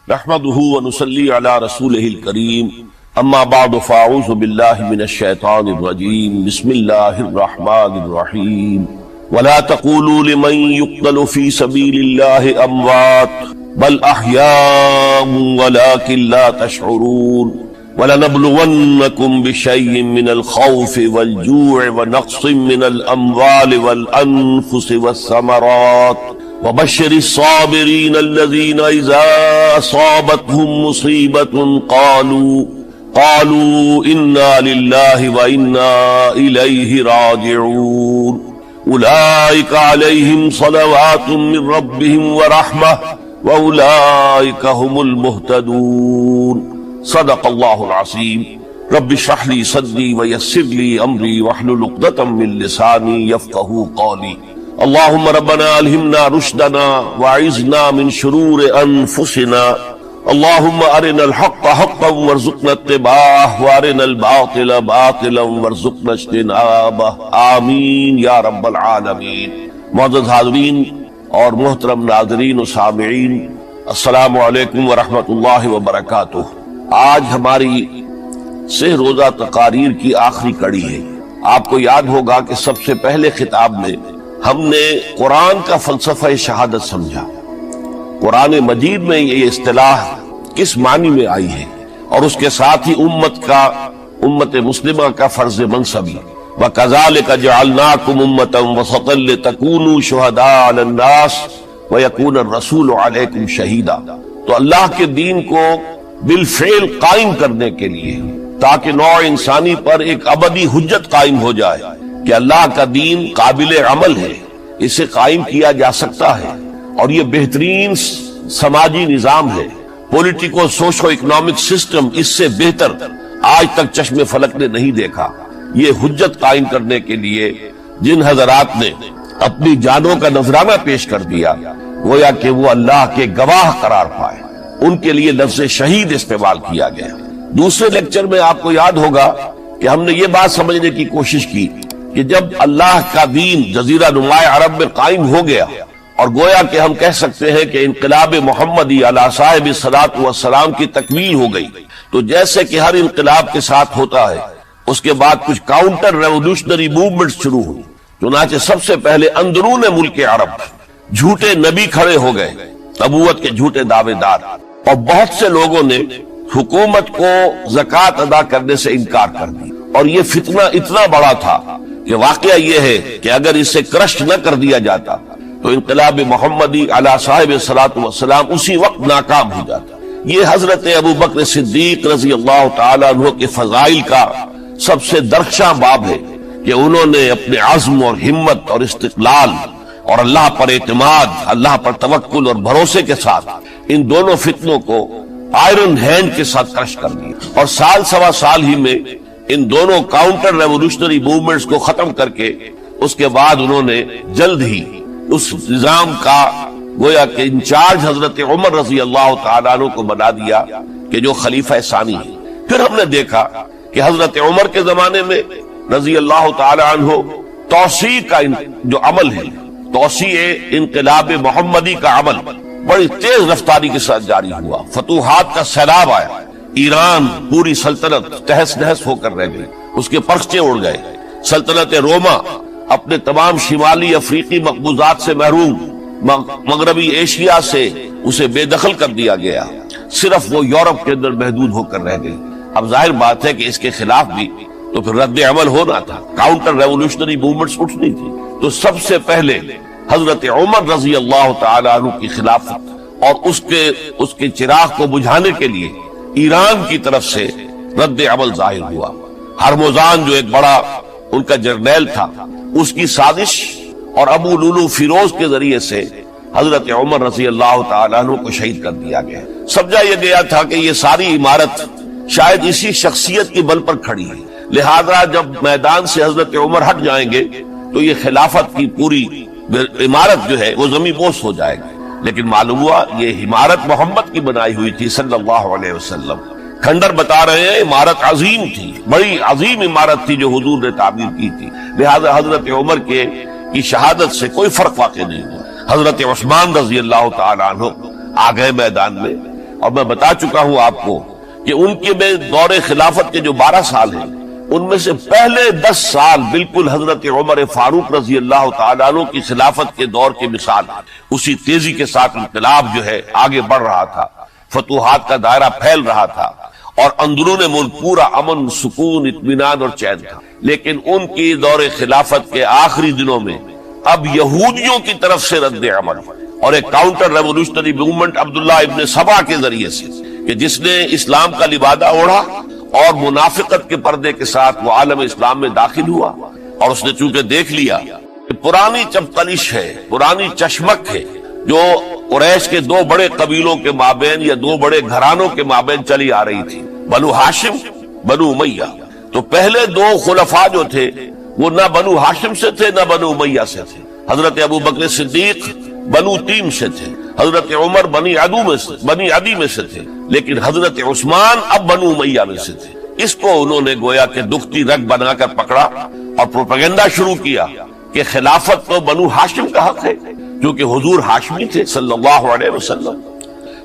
نحمده ونصلي على رسوله الكريم اما بعد فاعوذ بالله من الشيطان الرجيم بسم الله الرحمن الرحيم ولا تقولوا لمن يقتل في سبيل الله اموات بل احياء ولكن لا تشعرون ولنبلونكم بشيء من الخوف والجوع ونقص من الاموال والانفس والثمرات وبشر الصابرين الذين إذا أصابتهم مصيبة قالوا إنا لله وإنا إليه راجعون أولئك عليهم صلوات من ربهم ورحمة وأولئك هم المهتدون صدق الله العظيم رب اشرح لي صدري ويسر لي أمري واحلل عقدة من لساني يفقهوا قولي اللهم ربنا الہمنا رشدنا واعذنا من شرور انفسنا اللهم ارنا الحق حقا وارزقنا اتباعه وارنا الباطل باطلا وارزقنا اجتنابه آمین یا رب العالمین۔ معزز حاضرین اور محترم ناظرین و سامعین، السلام علیکم ورحمۃ اللہ وبرکاتہ۔ آج ہماری سہ روزہ تقاریر کی آخری کڑی ہے۔ آپ کو یاد ہوگا کہ سب سے پہلے خطاب میں ہم نے قرآن کا فلسفہ شہادت سمجھا، قرآن مجید میں یہ اصطلاح کس معنی میں آئی ہے، اور اس کے ساتھ ہی امت مسلمہ کا فرض منصبی وَكَذَلِكَ جَعَلْنَاكُمْ أُمَّةً وَسَطًا لِتَكُونُوا شُهَدَاءَ عَلَى النَّاسِ وَيَكُونَ الرَّسُولُ عَلَيْكُمْ شَهِيدًا۔ تو اللہ کے دین کو بالفعل قائم کرنے کے لیے، تاکہ نوع انسانی پر ایک ابدی حجت قائم ہو جائے کہ اللہ کا دین قابل عمل ہے، اسے قائم کیا جا سکتا ہے، اور یہ بہترین سماجی نظام ہے، پولیٹیکو سوشو اکنامک سسٹم اس سے بہتر آج تک چشم فلک نے نہیں دیکھا۔ یہ حجت قائم کرنے کے لیے جن حضرات نے اپنی جانوں کا نذرانہ پیش کر دیا، گویا کہ وہ اللہ کے گواہ قرار پائے، ان کے لیے لفظ شہید استعمال کیا گیا۔ دوسرے لیکچر میں آپ کو یاد ہوگا کہ ہم نے یہ بات سمجھنے کی کوشش کی کہ جب اللہ کا دین جزیرہ نماء عرب میں قائم ہو گیا، اور گویا کہ ہم کہہ سکتے ہیں کہ انقلاب محمدی علی صاحب الصلاۃ والسلام کی تکمیل ہو گئی، تو جیسے کہ ہر انقلاب کے ساتھ ہوتا ہے، اس کے بعد کچھ کاؤنٹر ریولوشنری موومنٹ شروع ہوئی۔ چنانچہ سب سے پہلے اندرون ملک عرب جھوٹے نبی کھڑے ہو گئے، نبوت کے جھوٹے دعوے دار، اور بہت سے لوگوں نے حکومت کو زکوٰۃ ادا کرنے سے انکار کر دی، اور یہ فتنہ اتنا بڑا تھا کہ واقعہ یہ ہے کہ اگر اسے کرش نہ کر دیا جاتا تو انقلاب محمدی علی صاحب الصلاۃ والسلام اسی وقت ناکام ہو جاتا۔ یہ حضرت ابو بکر صدیق رضی اللہ تعالیٰ عنہ کے فضائل کا سب سے درخشاں باب ہے کہ انہوں نے اپنے عزم اور ہمت اور استقلال اور اللہ پر اعتماد، اللہ پر توکل اور بھروسے کے ساتھ ان دونوں فتنوں کو آئرن ہینڈ کے ساتھ کرش کر دیا، اور سال سوا سال ہی میں ان دونوں کاؤنٹر ریولوشنری موومنٹس کو ختم کر کے اس کے بعد انہوں نے جلد ہی اس نظام کا گویا کہ انچارج حضرت عمر رضی اللہ تعالیٰ عنہ کو بنا دیا کہ جو خلیفہ ثانی ہے۔ پھر ہم نے دیکھا کہ حضرت عمر کے زمانے میں رضی اللہ تعالیٰ عنہ توسیع کا جو عمل ہے، توسیع انقلاب محمدی کا عمل بڑی تیز رفتاری کے ساتھ جاری ہوا، فتوحات کا سیلاب آیا، ایران پوری سلطنت تہس نہس ہو کر رہ گئی، اس کے پرچے اڑ گئے، سلطنت روما اپنے تمام شمالی افریقی مقبوضات سے محروم، مغربی ایشیا سے اسے بے دخل کر دیا گیا، صرف وہ یورپ کے اندر محدود ہو کر رہ گئی۔ اب ظاہر بات ہے کہ اس کے خلاف بھی تو پھر رد عمل ہونا تھا، کاؤنٹر ریولوشنری موومنٹس اٹھنی تھی، تو سب سے پہلے حضرت عمر رضی اللہ تعالی عنہ کی خلافت اور اس کے چراغ کو بجھانے کے لیے ایران کی طرف سے رد عمل ظاہر ہوا۔ ہرموزان جو ایک بڑا ان کا جرنیل تھا، اس کی سازش اور ابو لولو فیروز کے ذریعے سے حضرت عمر رضی اللہ تعالیٰ عنہ کو شہید کر دیا گیا۔ سمجھا یہ گیا تھا کہ یہ ساری عمارت شاید اسی شخصیت کی بل پر کھڑی ہے، لہذا جب میدان سے حضرت عمر ہٹ جائیں گے تو یہ خلافت کی پوری عمارت جو ہے وہ زمین بوس ہو جائے گی۔ لیکن معلوم ہوا یہ عمارت محمد کی بنائی ہوئی تھی صلی اللہ علیہ وسلم۔ کھنڈر بتا رہے ہیں عمارت عظیم تھی، بڑی عظیم عمارت تھی جو حضور نے تعمیر کی تھی، لہذا حضرت عمر کی شہادت سے کوئی فرق واقع نہیں ہوا۔ حضرت عثمان رضی اللہ تعالیٰ عنہ آ گئے میدان میں، اور میں بتا چکا ہوں آپ کو کہ ان کے میں دور خلافت کے جو 12 سال ہیں ان میں سے پہلے 10 سال بالکل حضرت عمر فاروق رضی اللہ تعالیٰ عنہ کی خلافت کے دور کی مثال ہے. اسی تیزی کے ساتھ انقلاب جو ہے آگے بڑھ رہا تھا، فتوحات کا دائرہ پھیل رہا تھا اور اندرون ملک پورا امن، سکون، اطمینان اور چین تھا. لیکن ان کی دور خلافت کے آخری دنوں میں اب یہودیوں کی طرف سے رد عمل اور ایک کاؤنٹر ریولوشنری موومنٹ عبداللہ ابن سبا کے ذریعے سے، کہ جس نے اسلام کا لبادہ اوڑھا اور منافقت کے پردے کے ساتھ وہ عالم اسلام میں داخل ہوا. اور اس نے چونکہ دیکھ لیا کہ پرانی چپقلش ہے، پرانی چشمک ہے جو قریش کے 2 بڑے قبیلوں کے مابین یا 2 بڑے گھرانوں کے مابین چلی آ رہی تھی، بنو ہاشم، بنو امیہ. تو پہلے 2 خلفاء جو تھے وہ نہ بنو ہاشم سے تھے نہ بنو امیہ سے تھے. حضرت ابو بکر صدیق بنو تیم سے تھے، حضرت عمر بنی عدی میں سے تھے، لیکن حضرت عثمان اب بنو امیہ میں سے تھے. اس کو انہوں نے گویا کہ دکھتی رگ بنا کر پکڑا اور پروپیگنڈا شروع کیا کہ خلافت تو بنو ہاشم کا حق ہے، کیونکہ حضور ہاشمی تھے صلی اللہ علیہ وسلم.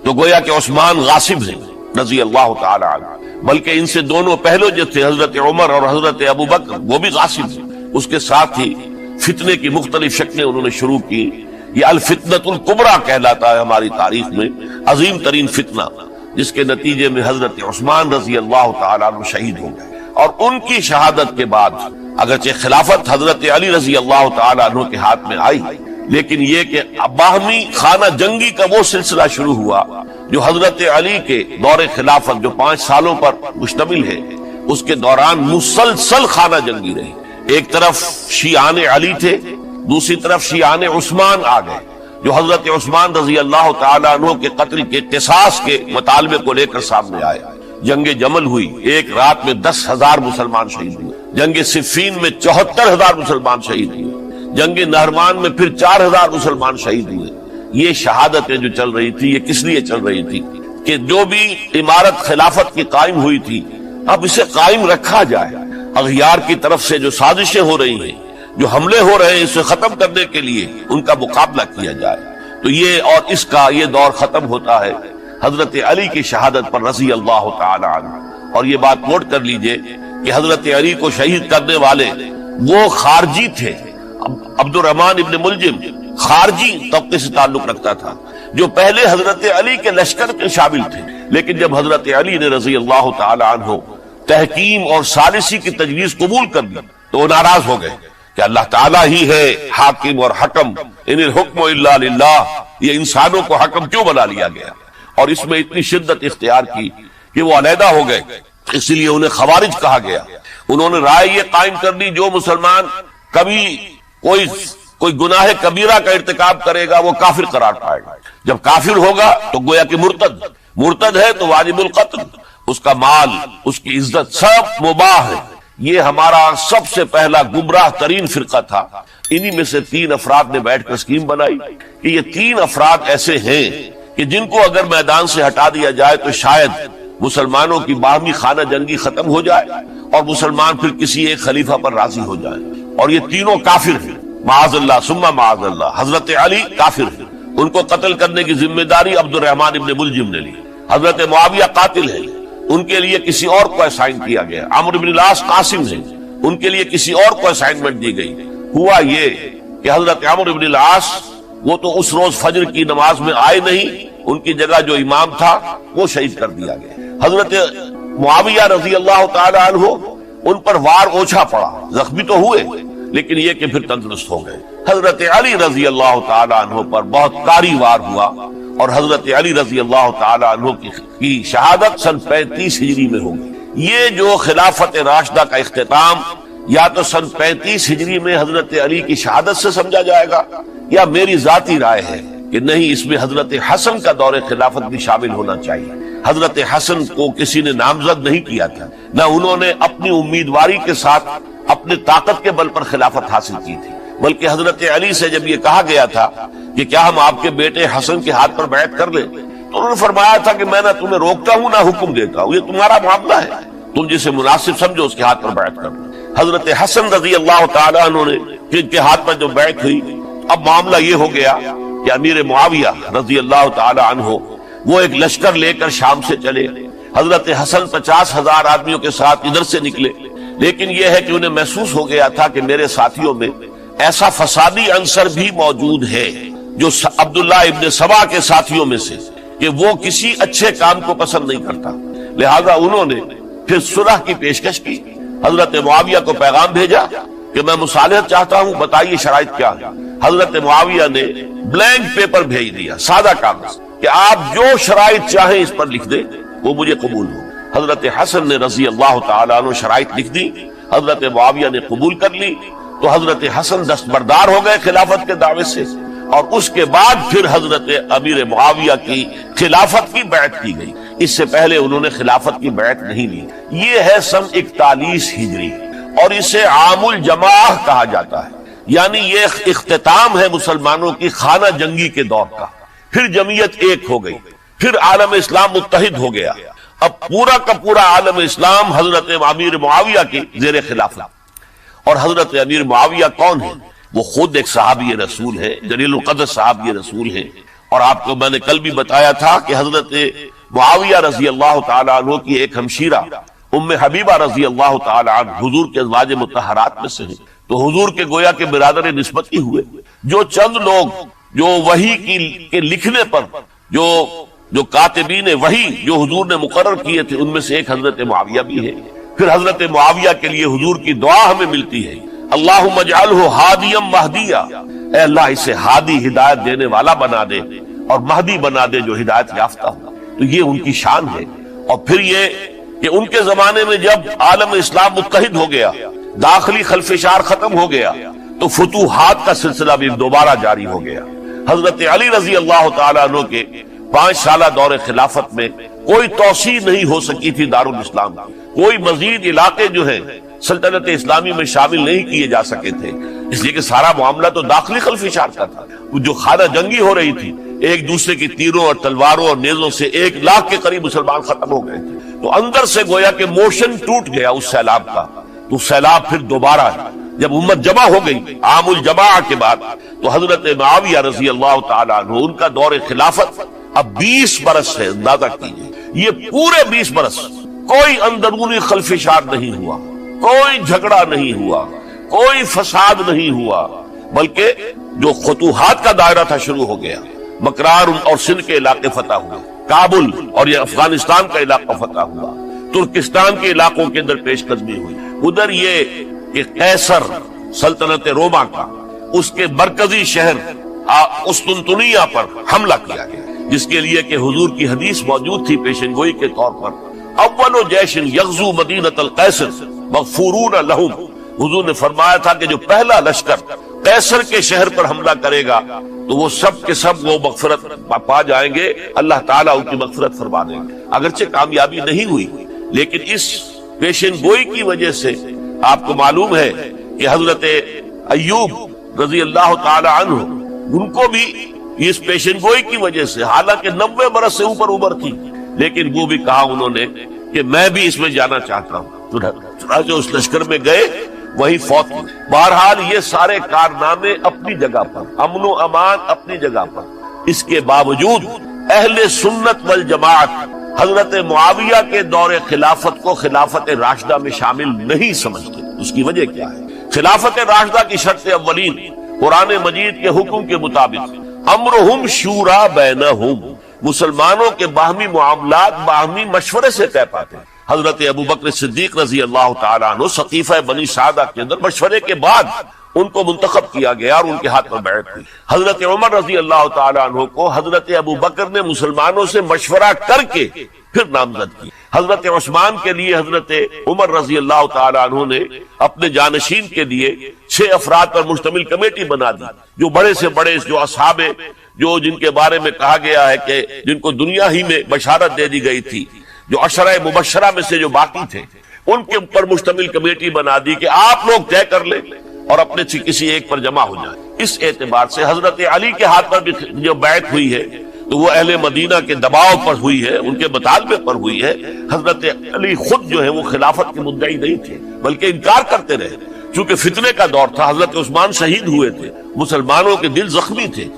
تو گویا کہ عثمان غاصب ہیں رضی اللہ تعالی عنہ، بلکہ ان سے دونوں پہلو جو تھے حضرت عمر اور حضرت ابو بکر وہ بھی غاصب ہیں. اس کے ساتھ ہی فتنے کی مختلف شکلیں انہوں نے شروع کی. یہ الفتنۃ الکبریٰ کہلاتا ہے ہماری تاریخ میں، عظیم ترین فتنہ، جس کے نتیجے میں حضرت عثمان رضی اللہ تعالیٰ عنہ شہید ہو گئے. اور ان کی شہادت کے بعد اگرچہ خلافت حضرت علی رضی اللہ تعالیٰ عنہ کے ہاتھ میں آئی، لیکن یہ کہ باہمی خانہ جنگی کا وہ سلسلہ شروع ہوا جو حضرت علی کے دور خلافت جو 5 سالوں پر مشتمل ہے، اس کے دوران مسلسل خانہ جنگی رہی. ایک طرف شیعان علی تھے، دوسری طرف شیعان عثمان آ گئے جو حضرت عثمان رضی اللہ تعالیٰ عنہ کے قتل کے قصاص کے مطالبے کو لے کر سامنے آئے. جنگ جمل ہوئی، ایک رات میں 10,000 مسلمان شہید ہوئے. جنگ صفین میں 74,000 مسلمان شہید ہوئے. جنگ نہروان میں پھر 4,000 مسلمان شہید ہوئے. یہ شہادتیں جو چل رہی تھی، یہ کس لیے چل رہی تھی کہ جو بھی عمارت خلافت کی قائم ہوئی تھی اب اسے قائم رکھا جائے. اغیار کی طرف سے جو سازشیں ہو رہی ہیں، جو حملے ہو رہے ہیں، اسے ختم کرنے کے لیے ان کا مقابلہ کیا جائے. تو یہ اور اس کا یہ دور ختم ہوتا ہے حضرت علی کی شہادت پر رضی اللہ تعالی عنہ. اور یہ بات نوٹ کر لیجئے کہ حضرت علی کو شہید کرنے والے وہ خارجی تھے. عبد الرحمن ابن ملجم خارجی طبقے سے تعلق رکھتا تھا جو پہلے حضرت علی کے لشکر کے شامل تھے، لیکن جب حضرت علی نے رضی اللہ تعالی عنہ تحکیم اور ثالثی کی تجویز قبول کر دی تو وہ ناراض ہو گئے کہ اللہ تعالیٰ ہی ہے حاکم اور حکم، ان الحکم الا للہ. یہ انسانوں کو حکم کیوں بنا لیا گیا؟ اور اس میں اتنی شدت اختیار کی کہ وہ علیحدہ ہو گئے. اس لیے انہیں خوارج کہا گیا. انہوں نے رائے یہ قائم کر دی جو مسلمان کبھی کوئی گناہ کبیرہ کا ارتکاب کرے گا وہ کافر قرار پائے گا. جب کافر ہوگا تو گویا کہ مرتد ہے تو واجب القتل، اس کا مال، اس کی عزت سب مباح ہے. یہ ہمارا سب سے پہلا گمراہ ترین فرقہ تھا. انہی میں سے 3 افراد نے بیٹھ کر اسکیم بنائی کہ یہ 3 افراد ایسے ہیں کہ جن کو اگر میدان سے ہٹا دیا جائے تو شاید مسلمانوں کی باہمی خانہ جنگی ختم ہو جائے اور مسلمان پھر کسی ایک خلیفہ پر راضی ہو جائے. اور یہ تینوں کافر ہیں، معاذ اللہ ثم معاذ اللہ. حضرت علی کافر ہیں، ان کو قتل کرنے کی ذمہ داری عبد الرحمن ابن ملجم نے لی. حضرت معاویہ قاتل ہے، ان کے لیے کسی اور کو اسائن کیا گیا. عمرو بن العاص قاسم ہیں، ان کے لیے کسی اور کو اسائنمنٹ دی گئی. ہوا یہ کہ حضرت عمرو بن العاص وہ تو اس روز فجر کی نماز میں آئے نہیں، ان کی جگہ جو امام تھا وہ شہید کر دیا گیا. حضرت معاویہ رضی اللہ تعالی عنہ ان پر وار اوچھا پڑا، زخمی تو ہوئے لیکن یہ کہ پھر تندرست ہو گئے. حضرت علی رضی اللہ تعالی عنہ پر بہت کاری وار ہوا اور حضرت علی رضی اللہ تعالی عنہ کی شہادت سن 35 ہجری میں ہو گئی. یہ جو خلافت راشدہ کا اختتام یا تو سن 35 ہجری میں حضرت علی کی شہادت سے سمجھا جائے گا، یا میری ذاتی رائے ہے کہ نہیں، اس میں حضرت حسن کا دور خلافت بھی شامل ہونا چاہیے. حضرت حسن کو کسی نے نامزد نہیں کیا تھا، نہ انہوں نے اپنی امیدواری کے ساتھ اپنے طاقت کے بل پر خلافت حاصل کی تھی، بلکہ حضرت علی سے جب یہ کہا گیا تھا کہ کیا ہم آپ کے بیٹے حسن کے ہاتھ پر بیعت کر لیں، تو انہوں نے فرمایا تھا کہ میں نہ تمہیں روکتا ہوں نہ حکم دیتا ہوں، یہ تمہارا معاملہ ہے، تم جسے مناسب سمجھو اس کے ہاتھ پر بیعت کر لو. حضرت حسن رضی اللہ تعالیٰ عنہ نے جن کے ہاتھ پر جو بیعت ہوئی، اب معاملہ یہ ہو گیا کہ امیر معاویہ رضی اللہ تعالیٰ عنہ وہ ایک لشکر لے کر شام سے چلے، حضرت حسن 50,000 آدمیوں کے ساتھ ادھر سے نکلے، لیکن یہ ہے کہ انہیں محسوس ہو گیا تھا کہ میرے ساتھیوں میں ایسا فسادی عنصر بھی موجود ہے جو عبداللہ ابن سبا کے ساتھیوں میں سے، کہ وہ کسی اچھے کام کو پسند نہیں کرتا، لہذا انہوں نے پھر صلح کی پیشکش کی، حضرت معاویہ کو پیغام بھیجا کہ میں مصالحت چاہتا ہوں، بتائیے شرائط کیا ہے۔ حضرت معاویہ نے بلینک پیپر بھیج دیا، سادہ کاغذ، کہ آپ جو شرائط چاہیں اس پر لکھ دیں، وہ مجھے قبول ہو۔ حضرت حسن نے رضی اللہ تعالیٰ عنہ شرائط لکھ دی، حضرت معاویہ نے قبول کر لی، تو حضرت حسن دستبردار ہو گئے خلافت کے دعوے سے، اور اس کے بعد پھر حضرت امیر معاویہ کی خلافت کی بیعت کی گئی۔ اس سے پہلے انہوں نے خلافت کی بیعت نہیں لی۔ یہ ہے سن 41 ہجری، اور اسے عام الجماع کہا جاتا ہے، یعنی یہ اختتام ہے مسلمانوں کی خانہ جنگی کے دور کا۔ پھر جمعیت ایک ہو گئی، پھر عالم اسلام متحد ہو گیا، اب پورا کا پورا عالم اسلام حضرت امیر معاویہ کی زیر خلافت۔ اور حضرت امیر معاویہ کون ہے؟ وہ خود ایک صحابی رسول ہے، جلیل القدر صحابی رسول ہے، اور آپ کو میں نے کل بھی بتایا تھا کہ حضرت معاویہ رضی اللہ تعالیٰ عنہ کی ایک ہمشیرہ ام حبیبہ رضی اللہ تعالیٰ عنہ حضور کے ازواج مطہرات میں سے ہیں، تو حضور کے گویا کے برادر نسبت ہی ہوئے۔ جو چند لوگ جو وحی کے لکھنے پر جو کاتبین وحی جو حضور نے مقرر کیے تھے، ان میں سے ایک حضرت معاویہ بھی ہے۔ پھر حضرت معاویہ کے لیے حضور کی دعا ہمیں ملتی ہے، اللہم اجعلہ ہادیا مہدیا، اے اللہ اسے ہادی ہدایت دینے والا بنا دے، اور مہدی بنا دے جو ہدایت یافتہ ہو۔ تو یہ ان کی شان ہے۔ اور پھر یہ کہ ان کے زمانے میں جب عالم اسلام متحد ہو گیا، داخلی خلفشار ختم ہو گیا، تو فتوحات کا سلسلہ بھی دوبارہ جاری ہو گیا۔ حضرت علی رضی اللہ تعالیٰ عنہ کے 5 سالہ دور خلافت میں کوئی توسیع نہیں ہو سکی تھی دارالاسلام کی، کوئی مزید علاقے جو ہیں سلطنت اسلامی میں شامل نہیں کیے جا سکے تھے، اس لیے کہ سارا معاملہ تو داخلی خلفشار کا تھا۔ جو خانہ جنگی ہو رہی تھی، ایک دوسرے کی تیروں اور تلواروں اور نیزوں سے 1 لاکھ کے قریب مسلمان ختم ہو گئے تھے، تو اندر سے گویا کہ موشن ٹوٹ گیا اس سیلاب کا۔ تو سیلاب پھر دوبارہ جب امت جمع ہو گئی عام الجماع کے بعد، تو حضرت معاویہ رضی اللہ تعالیٰ عنہ ان کا دور خلافت اب 20 برس ہے، اندازہ کیجیے، یہ پورے 20 برس کوئی اندرونی خلفشار نہیں ہوا، کوئی جھگڑا نہیں ہوا، کوئی فساد نہیں ہوا، بلکہ جو فتوحات کا دائرہ تھا شروع ہو گیا۔ مکران اور سندھ کے علاقے فتح ہوئے، کابل اور یہ افغانستان کا علاقہ فتح ہوا، ترکستان کے علاقوں کے اندر پیش قدمی ہوئی۔ ادھر یہ کہ قیصر سلطنت روما کا اس کے مرکزی شہر قسطنطنیہ پر حملہ کیا گیا، جس کے لیے کہ حضور کی حدیث موجود تھی پیشن گوئی کے طور پر، اول جیش یغزو مدینۃ القیصر مغفورون لہم، حضور نے فرمایا تھا کہ جو پہلا لشکر قیصر کے شہر پر حملہ کرے گا تو وہ سب کے سب وہ مغفرت پا جائیں گے، اللہ تعالیٰ ان کی مغفرت فرما دیں گے۔ اگرچہ کامیابی نہیں ہوئی، لیکن اس پیشن گوئی کی وجہ سے آپ کو معلوم ہے کہ حضرت ایوب رضی اللہ تعالی عنہ ان کو بھی اس پیشن گوئی کی وجہ سے، حالانکہ 90 برس سے اوپر تھی، لیکن وہ بھی کہا انہوں نے کہ میں بھی اس میں جانا چاہتا ہوں، چنانچہ اس لشکر میں گئے، وہی فوت ہوئے۔ بہرحال یہ سارے کارنامے اپنی جگہ پر، امن و امان اپنی جگہ پر، اس کے باوجود اہل سنت والجماعت حضرت معاویہ کے دور خلافت کو خلافت راشدہ میں شامل نہیں سمجھتے۔ اس کی وجہ کیا ہے؟ خلافت راشدہ کی شرط اولین قرآن مجید کے حکم کے مطابق امرہم شورا بینہم، مسلمانوں کے باہمی معاملات باہمی مشورے سے طے پاتے ہیں۔ حضرت ابوبکر صدیق رضی اللہ تعالیٰ عنہ سقیفہ بنی سعدہ کے اندر مشورے کے بعد ان کو منتخب کیا گیا اور ان کے ہاتھ میں بیعت ہوئی۔ حضرت عمر رضی اللہ تعالیٰ عنہ کو حضرت ابوبکر نے مسلمانوں سے مشورہ کر کے پھر نامزد کی۔ حضرت عثمان کے لیے حضرت عمر رضی اللہ تعالیٰ عنہ نے اپنے جانشین کے لیے 6 افراد پر مشتمل کمیٹی بنا دی، جو بڑے سے بڑے جو اصحاب جو جن کے بارے میں کہا گیا ہے کہ جن کو دنیا ہی میں بشارت دے دی گئی تھی، جو عشرہ مبشرہ میں سے جو باقی تھے، ان کے اوپر مشتمل کمیٹی بنا دی کہ آپ لوگ طے کر لیں اور اپنے سے کسی ایک پر جمع ہو جائیں۔ اس اعتبار سے حضرت علی کے ہاتھ پر بھی جو بیعت ہوئی ہے تو وہ اہل مدینہ کے دباؤ پر ہوئی ہے، ان کے مطالبے پر ہوئی ہے۔ حضرت علی خود جو ہے وہ خلافت کے مدعی نہیں تھے، بلکہ انکار کرتے رہے، چونکہ فتنے کا دور تھا۔ حضرت عثمان شہید ہوئے تھے، مسلمانوں کے دل زخمی تھے،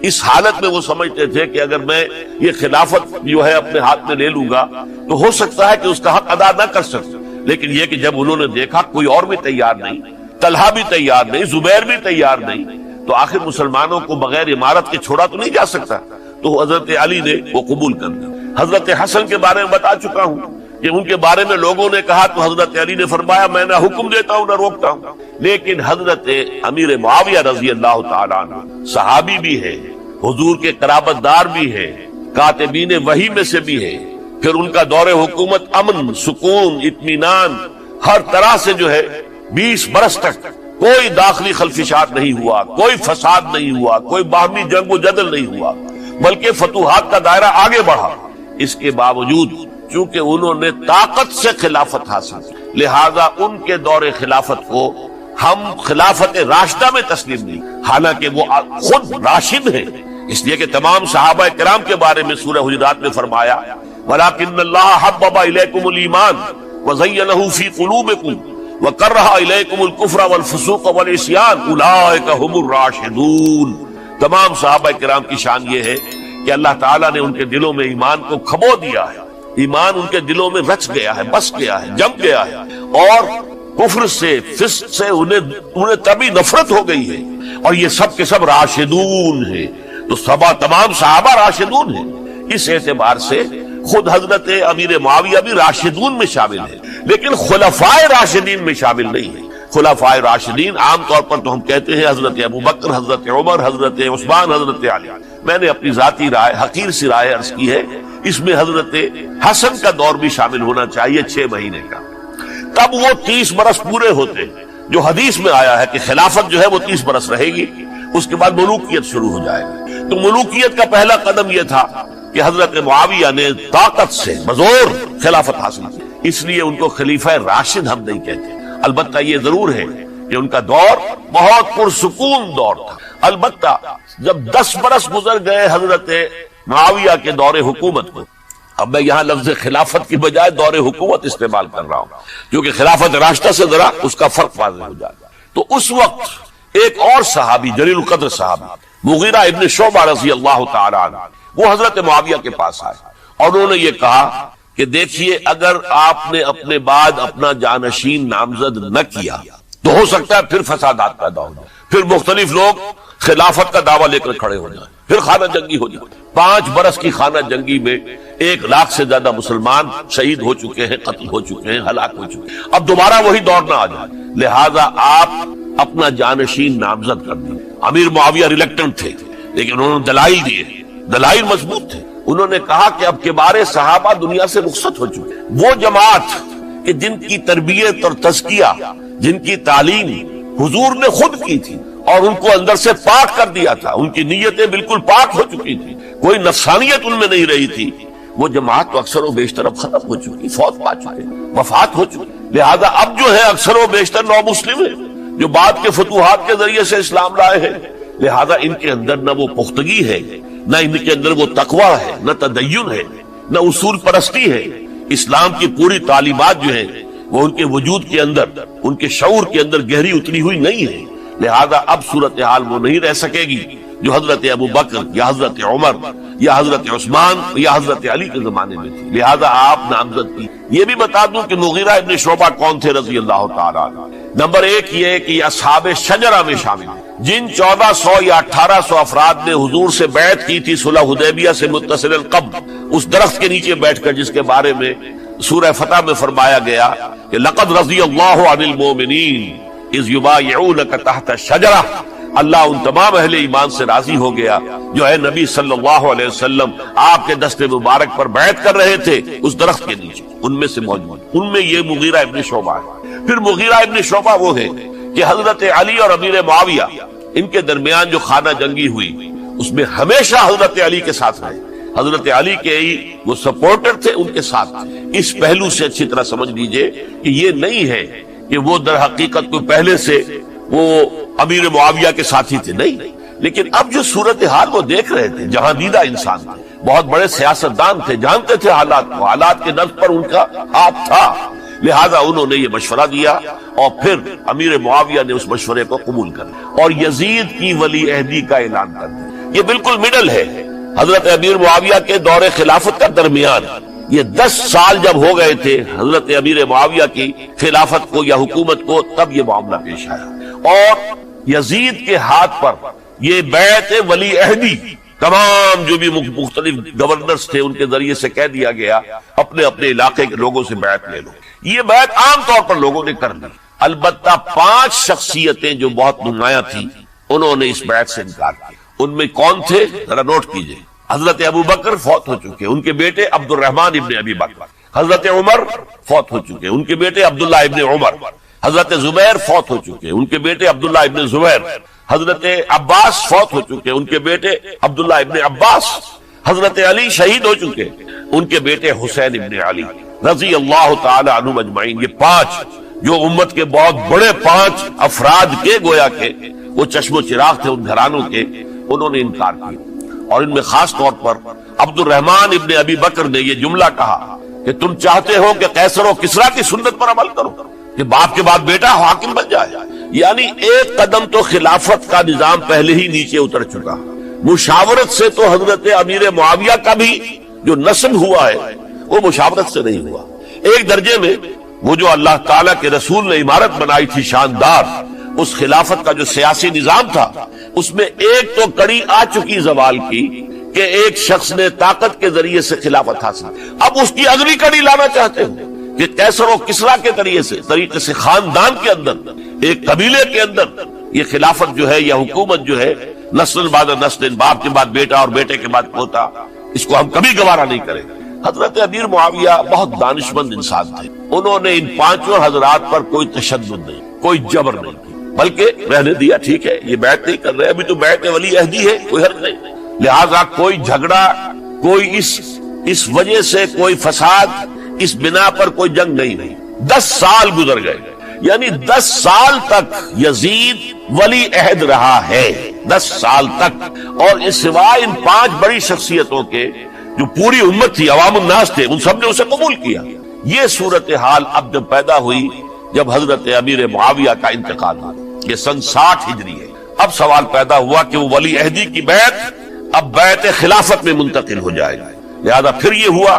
اس حالت میں وہ سمجھتے تھے کہ اگر میں یہ خلافت جو ہے اپنے ہاتھ میں لے لوں گا تو ہو سکتا ہے کہ اس کا حق ادا نہ کر سکوں، لیکن یہ کہ جب انہوں نے دیکھا کوئی اور بھی تیار نہیں، طلحہ بھی تیار نہیں، زبیر بھی تیار نہیں، تو آخر مسلمانوں کو بغیر امارت کے چھوڑا تو نہیں جا سکتا، تو حضرت علی نے وہ قبول کر لیا۔ حضرت حسن کے بارے میں بتا چکا ہوں کہ ان کے بارے میں لوگوں نے کہا تو حضرت علی نے فرمایا میں نہ حکم دیتا ہوں نہ روکتا ہوں، لیکن حضرت امیر معاویہ رضی اللہ تعالیٰ عنہ صحابی بھی ہے، حضور کے قرابت دار بھی ہے، کاتبین وحی میں سے بھی ہے، پھر ان کا دور حکومت امن، سکون، اطمینان ہر طرح سے جو ہے 20 برس تک کوئی داخلی خلفشات نہیں ہوا، کوئی فساد نہیں ہوا، کوئی باہمی جنگ و جدل نہیں ہوا، بلکہ فتوحات کا دائرہ آگے بڑھا۔ اس کے باوجود چونکہ انہوں نے طاقت سے خلافت حاصل کی، لہذا ان کے دور خلافت کو ہم خلافت راشدہ میں تسلیم نہیں، حالانکہ وہ خود راشد ہیں، اس لیے کہ تمام صحابہ کرام کے بارے میں سورہ حجرات میں فرمایا وَلَكِنَّ اللَّهَ حَبَّبَ إِلَيْكُمُ الْإِيمَانَ وَزَيَّنَهُ فِي قُلُوبِكُمْ وَكَرَّهَ إِلَيْكُمُ الْكُفْرَ وَالْفُسُوقَ وَالْعِصْيَانَ أُولَٰئِكَ هُمُ الرَّاشِدُونَ۔ تمام صحابہ کرام کی شان یہ ہے کہ اللہ تعالیٰ نے ان کے دلوں میں ایمان کو کھبو دیا ہے، ایمان ان کے دلوں میں رچ گیا ہے، بس گیا ہے، جم گیا ہے، اور کفر سے، فسق سے انہیں تبھی نفرت ہو گئی ہے، اور یہ سب کے سب راشدون ہیں، تو تمام صحابہ راشدون ہیں۔ اس اعتبار سے خود حضرت امیر معاویہ بھی راشدون میں شامل ہے، لیکن خلفائے راشدین میں شامل نہیں ہے۔ خلفائے راشدین عام طور پر تو ہم کہتے ہیں حضرت ابوبکر، حضرت عمر، حضرت عثمان، حضرت علی۔ میں نے اپنی ذاتی رائے، حقیر سی رائے عرض کی ہے، اس میں حضرت حسن کا دور بھی شامل ہونا چاہیے 6 مہینے کا، تب وہ 30 برس پورے ہوتے ہیں، جو حدیث میں آیا ہے کہ خلافت جو ہے وہ 30 برس رہے گی، اس کے بعد ملوکیت شروع ہو جائے گی۔ تو ملوکیت کا پہلا قدم یہ تھا کہ حضرت معاویہ نے طاقت سے بزور خلافت حاصل کی، اس لیے ان کو خلیفہ راشد ہم نہیں کہتے۔ البتہ یہ ضرور ہے کہ ان کا دور بہت پرسکون دور تھا۔ البتہ جب 10 برس گزر گئے حضرت معاویہ کے دور حکومت کو، اب میں یہاں لفظ خلافت کی بجائے دور حکومت استعمال کر رہا ہوں، کیونکہ خلافت راشدہ سے ذرا اس کا فرق واضح ہو جائے گا۔ تو اس وقت ایک اور صحابی، جلیل القدر صحابی مغیرہ ابن شعبہ رضی اللہ تعالی عنہ، وہ حضرت معاویہ کے پاس آئے اور انہوں نے یہ کہا کہ دیکھیے اگر آپ نے اپنے بعد اپنا جانشین نامزد نہ کیا تو ہو سکتا ہے پھر فسادات پیدا ہو جائے، پھر مختلف لوگ خلافت کا دعویٰ لے کر کھڑے ہو جائیں، پھر خانہ جنگی ہو جائے۔ 5 برس کی خانہ جنگی میں 1 لاکھ سے زیادہ مسلمان شہید ہو چکے ہیں، قتل ہو چکے ہیں، ہلاک ہو چکے ہیں، اب دوبارہ وہی دور نہ آ جائے، لہذا آپ اپنا جانشین نامزد کر دیں۔ امیر معاویہ ریلیکٹنٹ تھے، لیکن انہوں نے دلائل دیے، دلائل مضبوط تھے۔ انہوں نے کہا کہ اب کبار صحابہ دنیا سے رخصت ہو چکے، وہ جماعت کہ جن کی تربیت اور تزکیہ، جن کی تعلیم حضور نے خود کی تھی اور ان کو اندر سے پاک کر دیا تھا، ان کی نیتیں بالکل پاک ہو چکی تھی، کوئی نفسانیت ان میں نہیں رہی تھی، وہ جماعت تو اکثر و بیشتر اب ختم ہو چکی، فوت پا چکے، وفات ہو چکی، لہذا اب جو ہے اکثر و بیشتر نو مسلم ہیں جو بعد کے فتوحات کے ذریعے سے اسلام لائے ہیں، لہذا ان کے اندر نہ وہ پختگی ہے، نہ ان کے اندر وہ تقوی ہے، نہ تدین ہے، نہ اصول پرستی ہے۔ اسلام کی پوری تعلیمات جو ہیں وہ ان کے وجود کے اندر، ان کے شعور کے اندر گہری اتری ہوئی نہیں ہے، لہذا اب صورتحال وہ نہیں رہ سکے گی جو حضرت ابوبکر یا حضرت عمر یا حضرت عثمان یا حضرت علی کے زمانے میں تھی، لہذا آپ نامزد کی۔ یہ بھی بتا دوں کہ مغیرہ ابن شعبہ کون تھے رضی اللہ تعالیٰ عنہ۔ نمبر 1 یہ کہ یہ اصحاب شجرہ میں شامل ہیں، جن 1400 یا 1800 افراد نے حضور سے بیعت کی تھی صلح حدیبیہ سے متصل قبل، اس درخت کے نیچے بیٹھ کر، جس کے بارے میں سورہ فتح میں فرمایا گیا کہ لقد رضی اللہ عن المؤمنین اذ یبایعونک تحت الشجرہ، اللہ ان تمام اہل ایمان سے راضی ہو گیا جو ہے نبی صلی اللہ علیہ وسلم آپ کے دست مبارک پر بیعت کر رہے تھے اس درخت کے نیچے، ان میں سے موجود، ان میں یہ مغیرہ ابن شعبہ ہے۔ پھر مغیرہ ابن شعبہ وہ ہے کہ حضرت علی اور امیر معاویہ ان کے درمیان جو خانہ جنگی ہوئی اس میں ہمیشہ حضرت علی کے ساتھ رہے، حضرت علی کے ہی وہ سپورٹر تھے، ان کے ساتھ تھے۔ اس پہلو سے اچھی طرح سمجھ لیجئے کہ یہ نہیں ہے کہ وہ در حقیقت کو پہلے سے وہ امیر معاویہ کے ساتھی تھے، نہیں، لیکن اب جو صورتحال وہ دیکھ رہے تھے، جہاں دیدہ انسان تھے، بہت بڑے سیاستدان تھے، جانتے تھے حالات کو، حالات کے نظر پر ان کا ہاتھ تھا، لہذا انہوں نے یہ مشورہ دیا اور پھر امیر معاویہ نے اس مشورے کو قبول کر لیا اور یزید کی ولی عہدی کا اعلان کر دیا۔ یہ بالکل مڈل ہے حضرت امیر معاویہ کے دور خلافت کا درمیان. یہ 10 سال جب ہو گئے تھے حضرت امیر معاویہ کی خلافت کو یا حکومت کو، تب یہ معاملہ پیش آیا. اور یزید کے ہاتھ پر یہ بیعت ولی عہدی تمام جو بھی مختلف گورنرز تھے ان کے ذریعے سے کہہ دیا گیا اپنے اپنے علاقے کے لوگوں سے بیعت لے لو. یہ بیعت عام طور پر لوگوں نے کر لی. البتہ 5 شخصیتیں جو بہت نمایاں تھیں انہوں نے اس بیعت سے انکار کیا. ان میں کون تھے ذرا نوٹ کیجئے. حضرت ابو بکر فوت ہو چکے، ان کے بیٹے عبد الرحمن ابن ابی بکر. حضرت عمر فوت ہو چکے، ان کے بیٹے عبداللہ ابن عمر. حضرت زبیر فوت ہو چکے، ان کے بیٹے عبداللہ ابن زبیر. حضرت عباس فوت ہو چکے، ان کے بیٹے عبداللہ ابن عباس. حضرت علی شہید ہو چکے، ان کے بیٹے حسین ابن علی رضی اللہ تعالی عنہم اجمعین. یہ 5 جو امت کے بہت بڑے 5 افراد کے گویا کے وہ چشم و چراغ تھے ان گھرانوں کے، انہوں نے انکار کیا. اور ان میں خاص طور پر عبد الرحمن ابن ابی بکر نے یہ جملہ کہا کہ تم چاہتے ہو کہ قیصر و کسریٰ کی سنت پر عمل کرو کہ باپ کے بعد بیٹا حاکم بن جائے. یعنی ایک قدم تو خلافت کا نظام پہلے ہی نیچے اتر چکا. مشاورت سے تو حضرت امیر معاویہ کا بھی جو نسب ہوا ہے وہ مشاورت سے نہیں ہوا. ایک درجے میں وہ جو اللہ تعالیٰ کے رسول نے عمارت بنائی تھی شاندار، اس خلافت کا جو سیاسی نظام تھا اس میں ایک تو کڑی آ چکی زوال کی کہ ایک شخص نے طاقت کے ذریعے سے خلافت حاصل. اب اس کی اگلی کڑی لانا چاہتے ہیں کہ قیصر و کسریٰ کے طریقے سے خاندان کے اندر، ایک قبیلے کے اندر یہ خلافت جو ہے یا حکومت جو ہے نسل بعد نسل، باپ کے بعد بیٹا اور بیٹے کے بعد پوتا، اس کو ہم کبھی گوارا نہیں کریں. حضرت امیر معاویہ بہت دانشمند انسان تھے. انہوں نے ان 5 حضرات پر کوئی تشدد نہیں، کوئی جبر نہیں کی، بلکہ رہنے دیا. ٹھیک ہے یہ بیعت نہیں کر رہے، ابھی تو بیعت ولی عہدی ہے، کوئی حرج نہیں. لہذا کوئی جھگڑا، کوئی اس وجہ سے کوئی فساد، اس بنا پر کوئی جنگ نہیں. 10 سال گزر گئے، یعنی 10 سال تک یزید ولی عہد رہا ہے. 10 سال تک. اور اس سوائے ان 5 بڑی شخصیتوں کے جو پوری امت تھی، عوام الناس تھے، ان سب نے اسے قبول کیا. یہ صورتحال اب جب پیدا ہوئی جب حضرت امیر معاویہ کا انتقال ہوا، یہ سن 60 ہجری ہے. اب سوال پیدا ہوا کہ وہ ولی عہدی کی بیعت اب بیعت خلافت میں منتقل ہو جائے گا. لہذا پھر یہ ہوا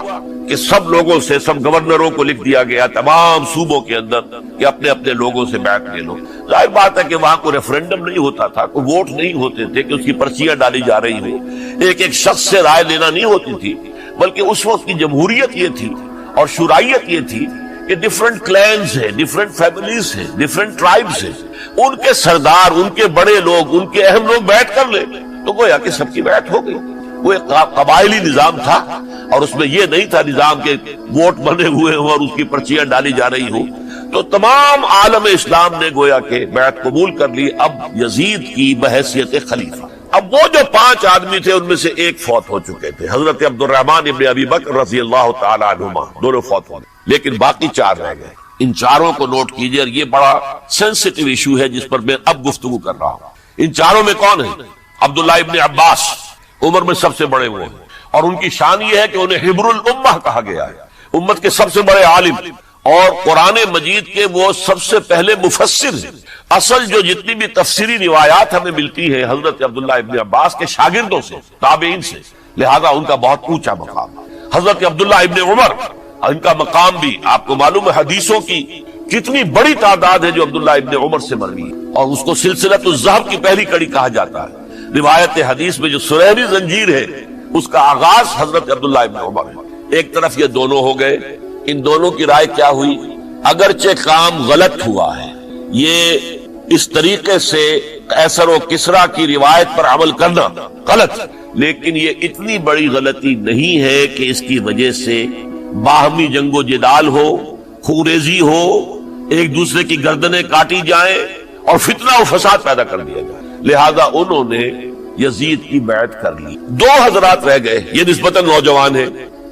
کہ سب لوگوں سے، سب گورنروں کو لکھ دیا گیا تمام صوبوں کے اندر کہ اپنے اپنے لوگوں سے بیعت لے لو. ظاہر بات ہے کہ وہاں کوئی ریفرنڈم نہیں ہوتا تھا، کوئی ووٹ نہیں ہوتے تھے کہ اس کی پرچیاں ڈالی جا رہی ہوں، ایک شخص سے رائے لینا نہیں ہوتی تھی، بلکہ اس وقت کی جمہوریت یہ تھی اور شورائیت یہ تھی کہ ڈیفرنٹ کلینز ہیں، ڈیفرنٹ فیملیز ہیں، ڈیفرنٹ ٹرائبز ہیں، ان کے سردار، ان کے بڑے لوگ، ان کے اہم لوگ بیعت کر لیں تو گویا کہ سب کی بیعت ہو گئی. وہ ایک قبائلی نظام تھا اور اس میں یہ نہیں تھا نظام کے ووٹ بنے ہوئے ہوں اور اس کی پرچیاں ڈالی جا رہی ہوں. تو تمام عالم اسلام نے گویا کہ بیعت قبول کر لی اب یزید کی بحیثیت خلیفہ. اب وہ جو 5 آدمی تھے ان میں سے ایک فوت ہو چکے تھے، حضرت عبد الرحمن ابن ابی بکر رضی اللہ تعالی عنہما، دونوں فوت ہو گئے، لیکن باقی 4 رہ گئے. ان 4 کو نوٹ کیجئے، اور یہ بڑا سینسٹیو ایشو ہے جس پر میں اب گفتگو کر رہا ہوں. ان 4 میں کون ہیں؟ عبداللہ ابن عباس، عمر میں سب سے بڑے وہ ہیں، اور ان کی شان یہ ہے کہ انہیں حبر الامہ کہا گیا ہے، امت کے سب سے بڑے عالم، اور قرآن مجید کے وہ سب سے پہلے مفسر ہیں. اصل جو جتنی بھی تفسیری روایات ہمیں ملتی ہیں حضرت عبداللہ ابن عباس کے شاگردوں سے، تابعین سے، لہذا ان کا بہت اونچا مقام. حضرت عبداللہ ابن عمر، ان کا مقام بھی آپ کو معلوم ہے، حدیثوں کی کتنی بڑی تعداد ہے جو عبداللہ ابن عمر سے مروی ہے، اور اس کو سلسلۃ الذہب کی پہلی کڑی کہا جاتا ہے. روایت حدیث میں جو سنہری زنجیر ہے اس کا آغاز حضرت عبداللہ ابن عمر ہے. ایک طرف یہ دونوں ہو گئے، ان دونوں کی رائے کیا ہوئی؟ اگرچہ کام غلط ہوا ہے، یہ اس طریقے سے قیصر و کسریٰ کی روایت پر عمل کرنا غلط، لیکن یہ اتنی بڑی غلطی نہیں ہے کہ اس کی وجہ سے باہمی جنگ و جدال ہو، خوریزی ہو، ایک دوسرے کی گردنیں کاٹی جائیں اور فتنہ و فساد پیدا کر دیا جائے. لہذا انہوں نے یزید کی بیعت کر لی. 2 حضرات رہ گئے، یہ نسبتاً نوجوان ہیں.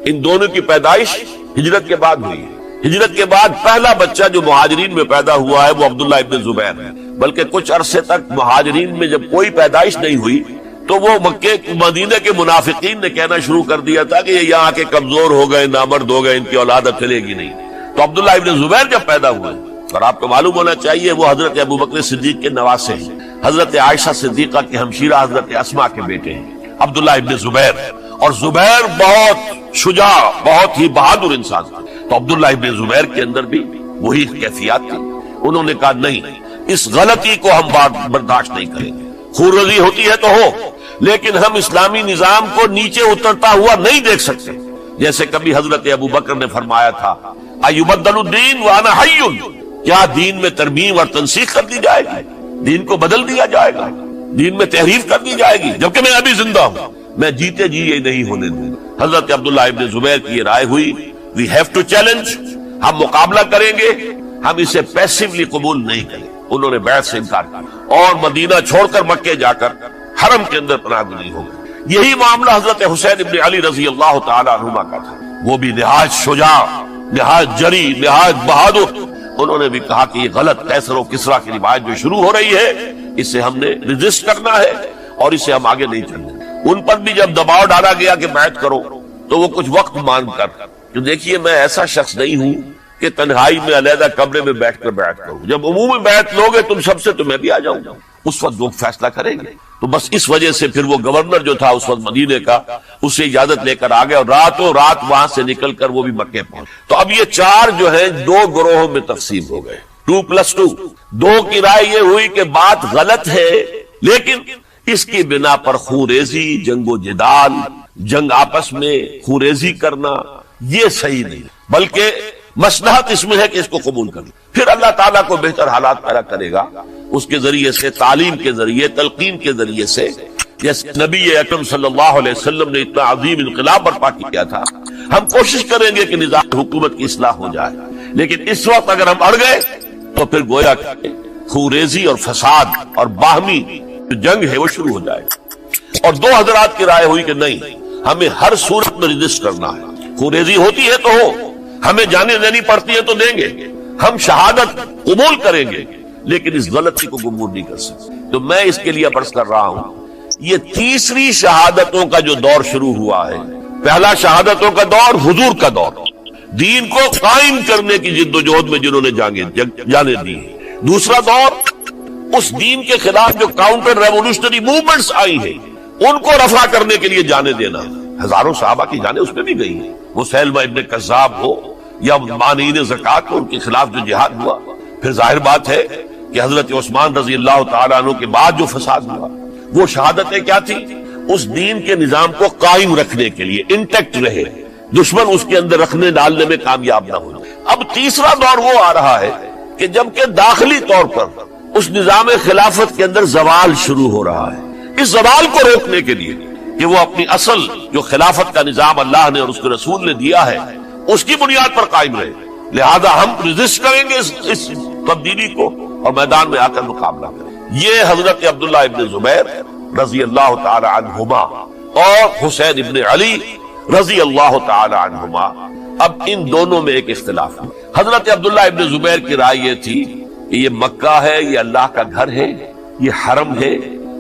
ان دونوں کی پیدائش ہجرت کے بعد ہوئی ہے. ہجرت کے بعد پہلا بچہ جو مہاجرین میں پیدا ہوا ہے وہ عبداللہ ابن زبیر ہے. بلکہ کچھ عرصے تک مہاجرین میں جب کوئی پیدائش نہیں ہوئی تو وہ مکے مدینہ کے منافقین نے کہنا شروع کر دیا تھا کہ یہ یہاں کے کمزور ہو گئے، نامرد ہو گئے، ان کی اولاد اب چلے گی نہیں. تو عبداللہ ابن زبیر جب پیدا ہوئے، اور آپ کو معلوم ہونا چاہیے وہ حضرت ابوبکر صدیق کے نواسے ہیں، حضرت عائشہ صدیقہ کے ہمشیرہ حضرت اسماء کے بیٹے ہیں. عبداللہ ابن زبیر، اور زبیر بہت شجاع، بہت ہی بہادر انسان تھا، تو عبداللہ ابن زبیر کے اندر بھی وہی کیفیات تھی۔ انہوں نے کہا نہیں، اس غلطی کو ہم برداشت نہیں کریں گے، خون ریزی ہوتی ہے تو ہو، لیکن ہم اسلامی نظام کو نیچے اترتا ہوا نہیں دیکھ سکتے۔ جیسے کبھی حضرت ابو بکر نے فرمایا تھا ایبدل الدین وانا حی، کیا دین میں ترمیم اور تنسیخ کر دی جائے گی، دین کو بدل دیا جائے گا، دین میں تحریف کر دی جائے گی جبکہ میں ابھی زندہ ہوں، میں جیتے جی یہ نہیں ہونے دوں۔ حضرت عبداللہ ابن زبیر کی یہ رائے ہوئی، وی ہیو ٹو چیلنج، ہم مقابلہ کریں گے، ہم اسے پیسیولی قبول نہیں کریں۔ انہوں نے بیعت سے انکار کیا اور مدینہ چھوڑ کر مکے جا کر حرم کے اندر پناہ گزین ہو گئے۔ یہی معاملہ حضرت حسین ابن علی رضی اللہ تعالی عنہما کا تھا، وہ بھی نہایت شجاع، نہایت جری، نہایت بہادر۔ انہوں نے بھی کہا کہ یہ غلط قیصر و کسریٰ کی روایت جو شروع ہو رہی ہے، اسے ہم نے ریزسٹ کرنا ہے اور اسے ہم آگے نہیں چلنے۔ ان پر بھی جب دباؤ ڈالا گیا کہ بیعت کرو تو وہ کچھ وقت مان کر کہ دیکھیے میں ایسا شخص نہیں ہوں کہ تنہائی میں علیحدہ کمرے میں بیٹھ کر بیعت کروں، جب عمومی بیعت لوگے تم سب سے تو میں بھی آ جاؤں گا، اس وقت وہ فیصلہ کریں گے۔ تو بس اس وجہ سے پھر وہ گورنر جو تھا اس وقت مدینے کا، اس سے اجازت لے کر آ گئے اور راتوں رات وہاں سے نکل کر وہ بھی مکے پہنچ۔ تو اب یہ چار جو ہیں دو گروہوں میں تقسیم ہو گئے، 2+2۔ دو کی رائے یہ ہوئی کہ بات غلط ہے، لیکن اس کی بنا پر خون ریزی، جنگ و جدال، جنگ آپس میں خون ریزی کرنا یہ صحیح نہیں، بلکہ مصلحت اس میں ہے کہ اس کو قبول کر لیں۔ پھر اللہ تعالیٰ کو بہتر حالات پیدا کرے گا اس کے ذریعے سے، تعلیم کے ذریعے، تلقین کے ذریعے سے، جیسے نبی اکرم صلی اللہ علیہ وسلم نے اتنا عظیم انقلاب برپا کیا تھا۔ ہم کوشش کریں گے کہ نظام حکومت کی اصلاح ہو جائے، لیکن اس وقت اگر ہم اڑ گئے تو پھر گویا کہ خوریزی اور فساد اور باہمی جو جنگ ہے وہ شروع ہو جائے گا۔ اور دو حضرات کی رائے ہوئی کہ نہیں، ہمیں ہر صورت میں رجسٹ کرنا ہے، خوریزی ہوتی ہے تو ہو، ہمیں جانے دینی پڑتی ہے تو دیں گے، ہم شہادت قبول کریں گے، لیکن اس غلطی کو قبول نہیں کر سکتے۔ تو میں اس کے لیے عرض کر رہا ہوں، یہ تیسری شہادتوں کا جو دور شروع ہوا ہے، پہلا شہادتوں کا دور حضور کا دور، دین کو قائم کرنے کی جد و جہد میں جنہوں نے جانے دی، دوسرا دور اس دین کے خلاف جو کاؤنٹر ریولوشنری موومنٹس آئی ہیں ان کو رفع کرنے کے لیے جانے دینا۔ ہزاروں صحابہ کی جانیں اس میں بھی گئی ہیں، وہ سیلمہ ابن کذاب ہو یا مانعین زکوٰۃ ہو، ان کے خلاف جو جہاد ہوا۔ پھر ظاہر بات ہے کہ حضرت عثمان رضی اللہ تعالیٰ عنہ کے بعد جو فساد ہوا، وہ شہادتیں کیا تھی؟ اس دین کے نظام کو قائم رکھنے کے لیے، انٹیکٹ رہے، دشمن اس کے اندر رکھنے ڈالنے میں کامیاب نہ ہو۔ اب تیسرا دور وہ آ رہا ہے کہ جبکہ داخلی طور پر اس نظام خلافت کے اندر زوال شروع ہو رہا ہے، اس زوال کو روکنے کے لیے کہ وہ اپنی اصل جو خلافت کا نظام اللہ نے اور اس کے رسول نے دیا ہے اس کی بنیاد پر قائم رہے، لہذا ہم ریزسٹ کریں گے اس تبدیلی کو اور میدان میں آ کر مقابلہ کریں۔ یہ حضرت عبداللہ ابن زبیر رضی اللہ تعالی عنہما اور حسین ابن علی رضی اللہ تعالی عنہما، اب ان دونوں میں ایک اختلاف ہے۔ حضرت عبداللہ ابن زبیر کی رائے یہ تھی کہ یہ مکہ ہے، یہ اللہ کا گھر ہے، یہ حرم ہے،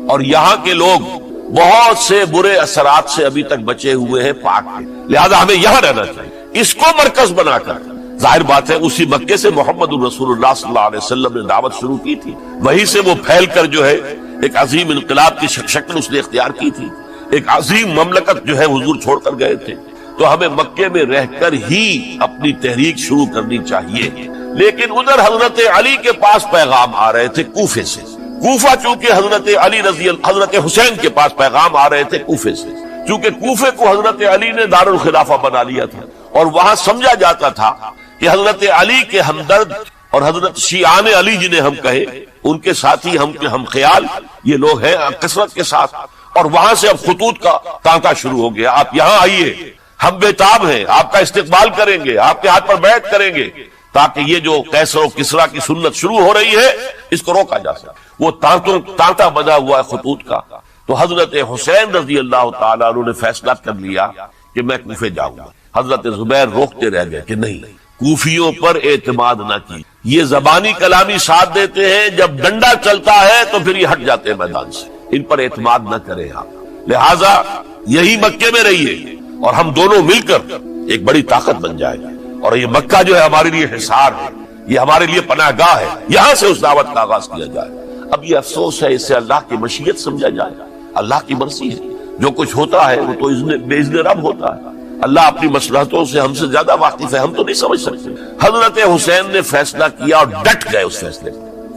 اور یہاں کے لوگ بہت سے برے اثرات سے ابھی تک بچے ہوئے ہیں، پاک ہیں، لہذا ہمیں یہاں رہنا چاہیے۔ اس کو مرکز بنا کر ظاہر بات ہے اسی مکے سے محمد الرسول اللہ صلی اللہ علیہ وسلم نے دعوت شروع کی تھی، وہیں سے وہ پھیل کر جو ہے ایک عظیم انقلاب کی شکل اس نے اختیار کی تھی، ایک عظیم مملکت جو ہے حضور چھوڑ کر گئے تھے۔ تو ہمیں مکے میں رہ کر ہی اپنی تحریک شروع کرنی چاہیے، لیکن ادھر حضرت علی کے پاس پیغام آ رہے تھے کوفے سے، کوفہ چونکہ حضرت حسین کے پاس پیغام آ رہے تھے کوفے سے، چونکہ کوفے کو حضرت علی نے دار الخلافہ بنا لیا تھا، اور وہاں سمجھا جاتا تھا کہ حضرت علی کے ہمدرد اور حضرت شیعان علی جنہیں ہم کہیں ان کے ساتھی، ہم خیال یہ لوگ ہیں کثرت کے ساتھ، اور وہاں سے اب خطوط کا تانتا شروع ہو گیا، آپ یہاں آئیے، ہم بےتاب ہیں، آپ کا استقبال کریں گے، آپ کے ہاتھ پر بیعت کریں گے، تاکہ یہ جو قیصر و کسریٰ کی سنت شروع ہو رہی ہے اس کو روکا جا سکے۔ وہ تانتا بنا ہوا ہے خطوط کا۔ تو حضرت حسین رضی اللہ تعالیٰ عنہ نے فیصلہ کر لیا کہ میں کوفے جاؤں گا۔ حضرت زبیر روکتے رہ گئے کہ نہیں، کوفیوں پر اعتماد نہ کی، یہ زبانی کلامی ساتھ دیتے ہیں، جب ڈنڈا چلتا ہے تو پھر یہ ہٹ جاتے ہیں میدان سے، ان پر اعتماد نہ کریں آپ، لہذا یہی مکے میں رہیے اور ہم دونوں مل کر ایک بڑی طاقت بن جائے گا، اور یہ مکہ جو ہے ہمارے لیے حصار ہے، یہ ہمارے لیے پناہ گاہ ہے، یہاں سے اس دعوت کا آغاز کیا جائے۔ اب یہ افسوس ہے، اسے اللہ کی مشیت سمجھا جائے، اللہ کی مرضی ہے، جو کچھ ہوتا ہے وہ تو بے اذن رب ہوتا ہے. اللہ اپنی مصلحتوں سے ہم سے زیادہ واقف ہے، ہم تو نہیں سمجھ سکتے. حضرت حسین نے فیصلہ کیا اور ڈٹ گئے اس فیصلے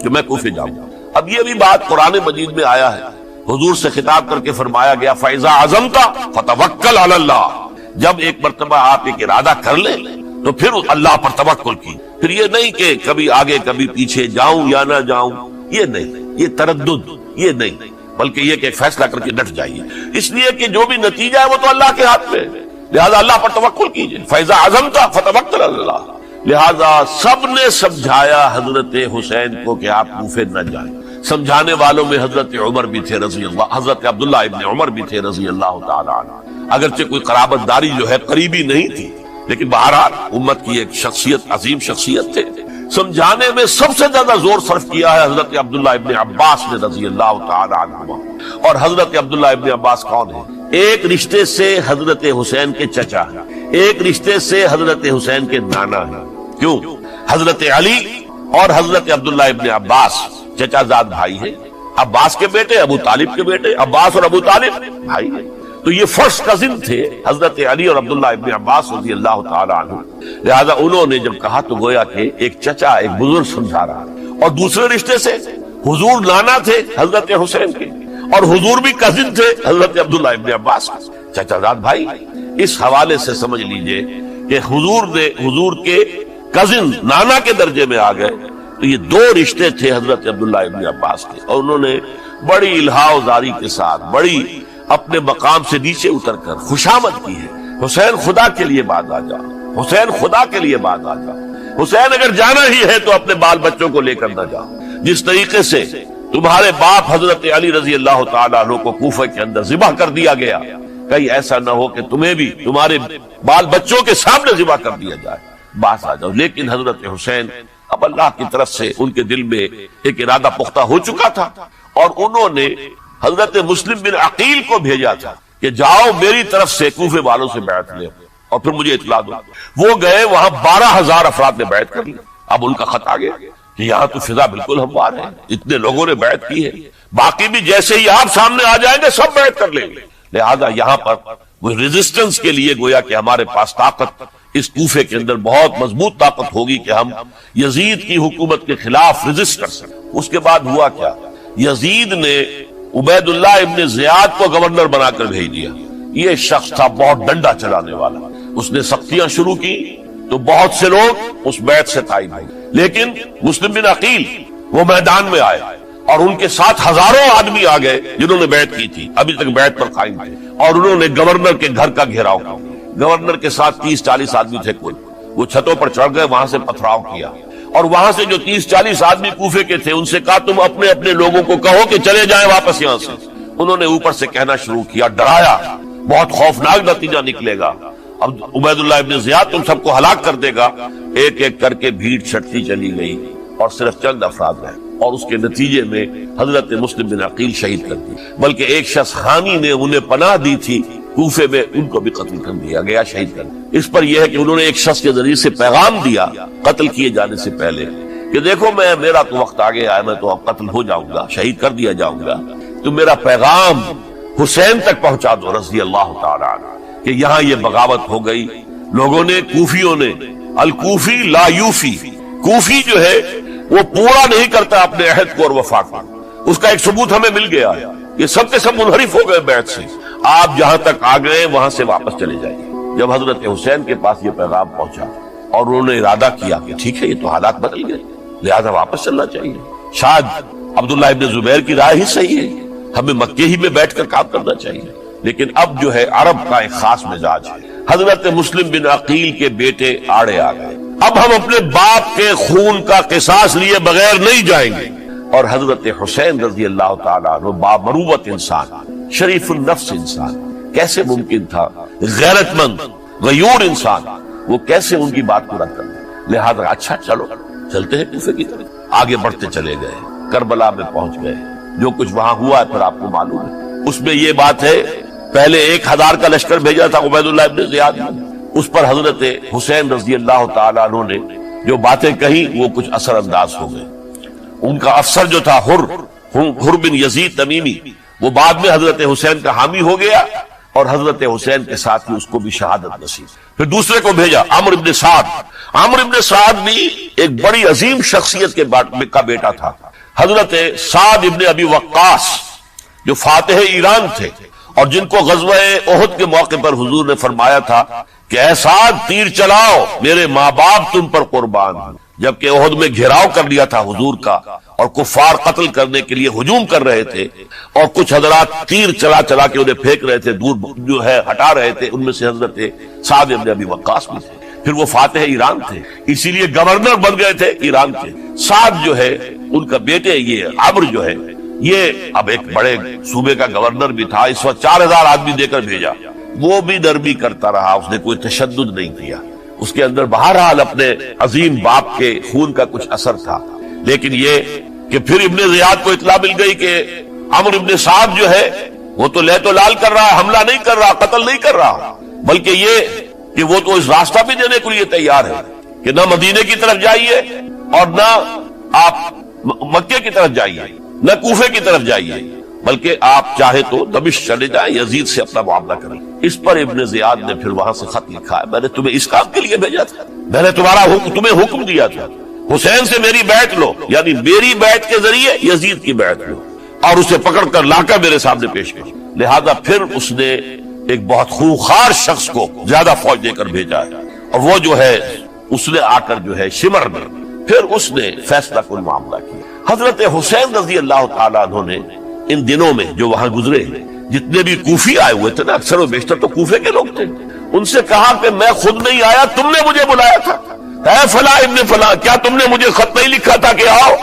کہ میں کوفے جاؤں گا. اب یہ بھی بات قرآن مجید میں آیا ہے، حضور سے خطاب کر کے فرمایا گیا فَإِذَا عَزَمْتَ فَتَوَكَّلْ عَلَى اللَّهِ. جب ایک مرتبہ آپ ایک ارادہ کر لیں تو پھر اللہ پر توکل کی. پھر یہ نہیں کہ کبھی آگے کبھی پیچھے جاؤں یا نہ جاؤں، یہ نہیں، یہ تردد یہ نہیں، بلکہ یہ کہ فیصلہ کر کے ڈٹ جائیے. اس لیے کہ جو بھی نتیجہ ہے وہ تو اللہ کے ہاتھ میں ہے، لہذا اللہ پر توکل کیجیے. فَإِذَا عَزَمْتَ فَتَوَكَّلْ عَلَى اللَّهِ. لہذا سب نے سمجھایا حضرت حسین کو کہ آپ کوفے نہ جائیں. سمجھانے والوں میں حضرت عمر بھی تھے رضی اللہ، حضرت عبداللہ ابن عمر بھی تھے رضی اللہ تعالی عنہ. اگرچہ کوئی قرابت داری جو ہے قریبی نہیں تھی، لیکن بہرحال امت کی ایک شخصیت، عظیم شخصیت تھے. سمجھانے میں سب سے زیادہ زور صرف کیا ہے حضرت عبداللہ ابن عباس نے رضی اللہ تعالی عنہ. اور حضرت عبداللہ ابن عباس کون ہے؟ ایک رشتے سے حضرت حسین کے چچا ہیں، ایک رشتے سے حضرت حسین کے نانا ہیں. کیوں؟ حضرت علی اور حضرت عبداللہ ابن عباس چچا زاد بھائی ہیں. عباس کے بیٹے، ابو طالب کے بیٹے، عباس اور ابو طالب بھائی ہیں. تو یہ فرسٹ کزن تھے حضرت علی اور عبداللہ ابن عباس رضی اللہ تعالی عنہ. لہذا انہوں نے جب کہا تو گویا کہ ایک چچا ایک بزرگ سمجھا رہا. اور دوسرے رشتے سے حضور نانا تھے حضرت حسین کے، اور حضور بھی کزن تھے حضرت عبداللہ ابن عباس کے، چچا زاد بھائی. اس حوالے سے سمجھ لیجئے کہ حضور کے کزن نانا کے درجے میں آ گئے. تو یہ دو رشتے تھے حضرت عبداللہ ابن عباس کے، اور انہوں نے بڑی الہا زاری کے ساتھ، بڑی اپنے مقام سے نیچے اتر کر خوشامد کی ہے. حسین خدا کے لیے بعد آ جا، حسین خدا کے لیے بعد آ جا. حسین اگر جانا ہی ہے تو اپنے بال بچوں کو لے کر نہ جا. جس طریقے سے تمہارے باپ حضرت علی رضی اللہ تعالیٰ عنہ کو کوفہ کے اندر ذبح کر دیا گیا، کہیں ایسا نہ ہو کہ تمہیں بھی تمہارے بال بچوں کے سامنے ذبح کر دیا جائے. باس آ جاؤ. لیکن حضرت حسین اب اللہ کی طرف سے ان کے دل میں ایک ارادہ پختہ ہو چکا تھا، اور انہوں نے حضرت مسلم بن عقیل کو بھیجا تھا کہ جاؤ میری طرف سے کوفے والوں سے بیعت لے اور پھر مجھے اطلاع دو. وہ گئے، وہاں 12,000 افراد نے بیعت کر لی. اب ان کا خط آ گیا کہ یہاں تو فضا بالکل ہموار ہے، اتنے لوگوں نے بیعت کی ہے، باقی بھی جیسے ہی آپ سامنے آ جائیں گے سب بیعت کر لیں گے. لہذا یہاں پر وہ ریزسٹنس کے لیے گویا کہ ہمارے پاس طاقت اس کوفے کے اندر بہت مضبوط طاقت ہوگی کہ ہم یزید کی حکومت کے خلاف ریزسٹ کر سکیں. اس کے بعد ہوا کیا؟ یزید نے عبید اللہ ابن زیاد کو گورنر بنا کر بھیج دیا. یہ شخص تھا بہت ڈنڈا چلانے والا. اس نے سختیاں شروع کی تو بہت سے لوگ اس بیعت سے تائب ہوئے، لیکن مسلم بن عقیل وہ میدان میں آئے اور ان کے ساتھ ہزاروں آدمی آ گئے جنہوں نے بیعت کی تھی، ابھی تک بیعت پر قائم تھے، اور انہوں نے گورنر کے گھر کا گھیراؤ کیا. گورنر کے ساتھ 30-40 آدمی تھے کل. وہ چھتوں پر چڑھ گئے، وہاں سے پتھراؤ کیا، اور وہاں سے جو 30-40 آدمی کوفے کے تھے ان سے کہا تم اپنے اپنے لوگوں کو کہو کہ چلے جائیں واپس یہاں سے. انہوں نے اوپر سے کہنا شروع کیا، ڈرایا، بہت خوفناک نتیجہ نکلے گا، اب عبید اللہ ابن زیاد تم سب کو ہلاک کر دے گا. ایک ایک کر کے بھیڑ چھٹتی چلی گئی اور صرف چند افراد رہے، اور اس کے نتیجے میں حضرت مسلم بن عقیل شہید کر دی. بلکہ ایک شخص خانی نے انہیں پناہ دی تھی کوفے میں، ان کو بھی قتل کر دیا گیا، شہید کر دیا. اس پر یہ ہے کہ انہوں نے ایک شخص کے ذریعے سے پیغام دیا قتل کیے جانے سے پہلے کہ دیکھو میرا تو وقت آ گیا ہے، میں تو اب قتل ہو جاؤں گا، شہید کر دیا جاؤں گا، تو میرا پیغام حسین تک پہنچا دو رضی اللہ تعالی عنہ کہ یہاں یہ بغاوت ہو گئی. لوگوں نے، کوفیوں نے، الکوفی لا یوفی، کوفی جو ہے وہ پورا نہیں کرتا اپنے عہد کو اور وفا کو. اس کا ایک ثبوت ہمیں مل گیا ہے. یہ سب کے سب منحرف ہو گئے بیعت سے. آپ جہاں تک آ گئے وہاں سے واپس چلے جائیے. جب حضرت حسین کے پاس یہ پیغام پہنچا اور انہوں نے ارادہ کیا کہ ٹھیک ہے یہ تو حالات بدل گئے، لہذا واپس چلنا چاہیے. شاید عبداللہ ابن زبیر کی رائے ہی صحیح ہے، ہمیں مکے ہی میں بیٹھ کر کام کرنا چاہیے. لیکن اب جو ہے عرب کا ایک خاص مزاج ہے. حضرت مسلم بن عقیل کے بیٹے آڑے آ گئے، اب ہم اپنے باپ کے خون کا قصاص لیے بغیر نہیں جائیں گے. اور حضرت حسین رضی اللہ تعالیٰ عنہ بامروت انسان، شریف النفس انسان، کیسے ممکن تھا غیرت مند غیور انسان وہ کیسے ان کی بات کو رد کر دے. لہذا اچھا چلو چلتے ہیں کوفے کی طرف. آگے بڑھتے چلے گئے، کربلا میں پہنچ گئے. جو کچھ وہاں ہوا ہے پھر آپ کو معلوم ہے. اس میں یہ بات ہے پہلے 1000 کا لشکر بھیجا تھا عبید اللہ ابن زیاد نے، اس پر حضرت حسین رضی اللہ تعالیٰ عنہ نے جو باتیں کہی وہ کچھ اثر انداز ہو گئے. ان کا افسر جو تھا حر بن یزید تمیمی، وہ بعد میں حضرت حسین کا حامی ہو گیا اور حضرت حسین کے ساتھ ہی اس کو بھی شہادت نصیب. پھر دوسرے کو بھیجا عمرو ابن سعد. عمرو ابن سعد بھی ایک بڑی عظیم شخصیت کا بیٹا تھا. حضرت سعد ابن ابی وقاص جو فاتح ایران تھے اور جن کو غزوہ احد کے موقع پر حضور نے فرمایا تھا کہ اے سعد تیر چلاؤ میرے ماں باپ تم پر قربان ہوں. جبکہ احد میں گھیراؤ کر لیا تھا حضور کا اور کفار قتل کرنے کے لیے ہجوم کر رہے تھے اور کچھ حضرات تیر چلا چلا کے انہیں پھینک رہے تھے، دور جو ہے ہٹا رہے تھے. ان میں سے حضرت سعد ابن ابی وقاص بھی تھے. پھر وہ فاتح ایران تھے، اسی لیے گورنر بن گئے تھے ایران کے. سعد جو ہے ان کا بیٹے یہ عمرو جو ہے یہ اب ایک بڑے صوبے کا گورنر بھی تھا. اس وقت 4000 آدمی دے کر بھیجا. وہ بھی نرمی کرتا رہا، اس نے کوئی تشدد نہیں کیا. اس کے اندر بہرحال اپنے عظیم باپ کے خون کا کچھ اثر تھا. لیکن یہ کہ پھر ابن زیاد کو اطلاع مل گئی کہ عمرو ابن سعد جو ہے وہ تو لے تو لال کر رہا ہے، حملہ نہیں کر رہا، قتل نہیں کر رہا، بلکہ یہ کہ وہ تو اس راستہ بھی دینے کے لیے تیار ہے کہ نہ مدینے کی طرف جائیے اور نہ آپ مکے کی طرف جائیے، نہ کوفے کی طرف جائیے، بلکہ آپ چاہے تو دمشق چلے جائیں، یزید سے اپنا معاملہ کریں. اس پر ابن زیاد نے پھر وہاں سے خط لکھا ہے، میں نے تمہیں اس کام کے لیے بھیجا تھا، میں نے تمہیں حکم دیا تھا حسین سے میری بیعت لو، یعنی میری بیعت کے ذریعے یزید کی بیعت لو اور اسے پکڑ کر لا کر میرے سامنے پیش کرو. لہذا پھر اس نے ایک بہت خوخار شخص کو زیادہ فوج دے کر بھیجا ہے اور وہ جو ہے اس نے آ کر جو ہے شمر میں پھر اس نے فیصلہ کن معاملہ کیا. حضرت حسین رضی اللہ تعالیٰ عنہ نے ان دنوں میں جو وہاں گزرے جتنے بھی کوفی آئے ہوئے تھے نا، اکثر و بیشتر تو کوفے کے لوگ تھے، ان سے کہا کہ میں خود نہیں آیا، تم نے مجھے بلایا تھا. اے فلاں ابن فلاں کیا تم نے مجھے خط نہیں لکھا تھا کہ آؤ؟